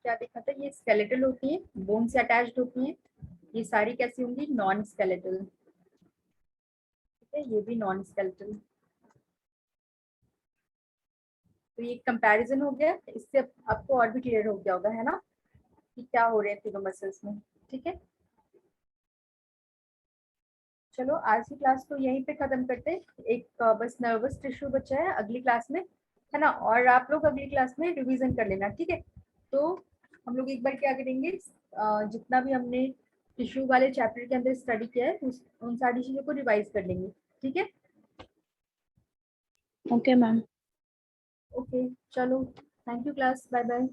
क्या देखा था, ये स्केलेटल होती है, बोन से अटैच्ड होती है, ये सारी कैसी होंगी, नॉन स्केलेटल, ठीक है, ये भी नॉन स्केलेटल। तो ये कंपैरिजन हो गया, इससे आपको और भी क्लियर हो गया होगा, है ना, कि क्या हो रहे हैं तीनों मसल्स में, ठीक है। चलो आज की क्लास को यहीं पे खत्म करते हैं, एक बस नर्वस टिश्यू बचा है अगली क्लास में, है ना, और आप लोग अगली क्लास में रिवीजन कर लेना, ठीक है। तो हम लोग एक बार क्या करेंगे, जितना भी हमने टिश्यू वाले चैप्टर के अंदर स्टडी किया है उन सारी चीजों को रिवाइज कर लेंगे, ठीक है। Okay ma'am. ओके चलो, thank you class, bye bye.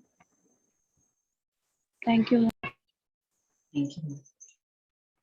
Thank you. Thank you.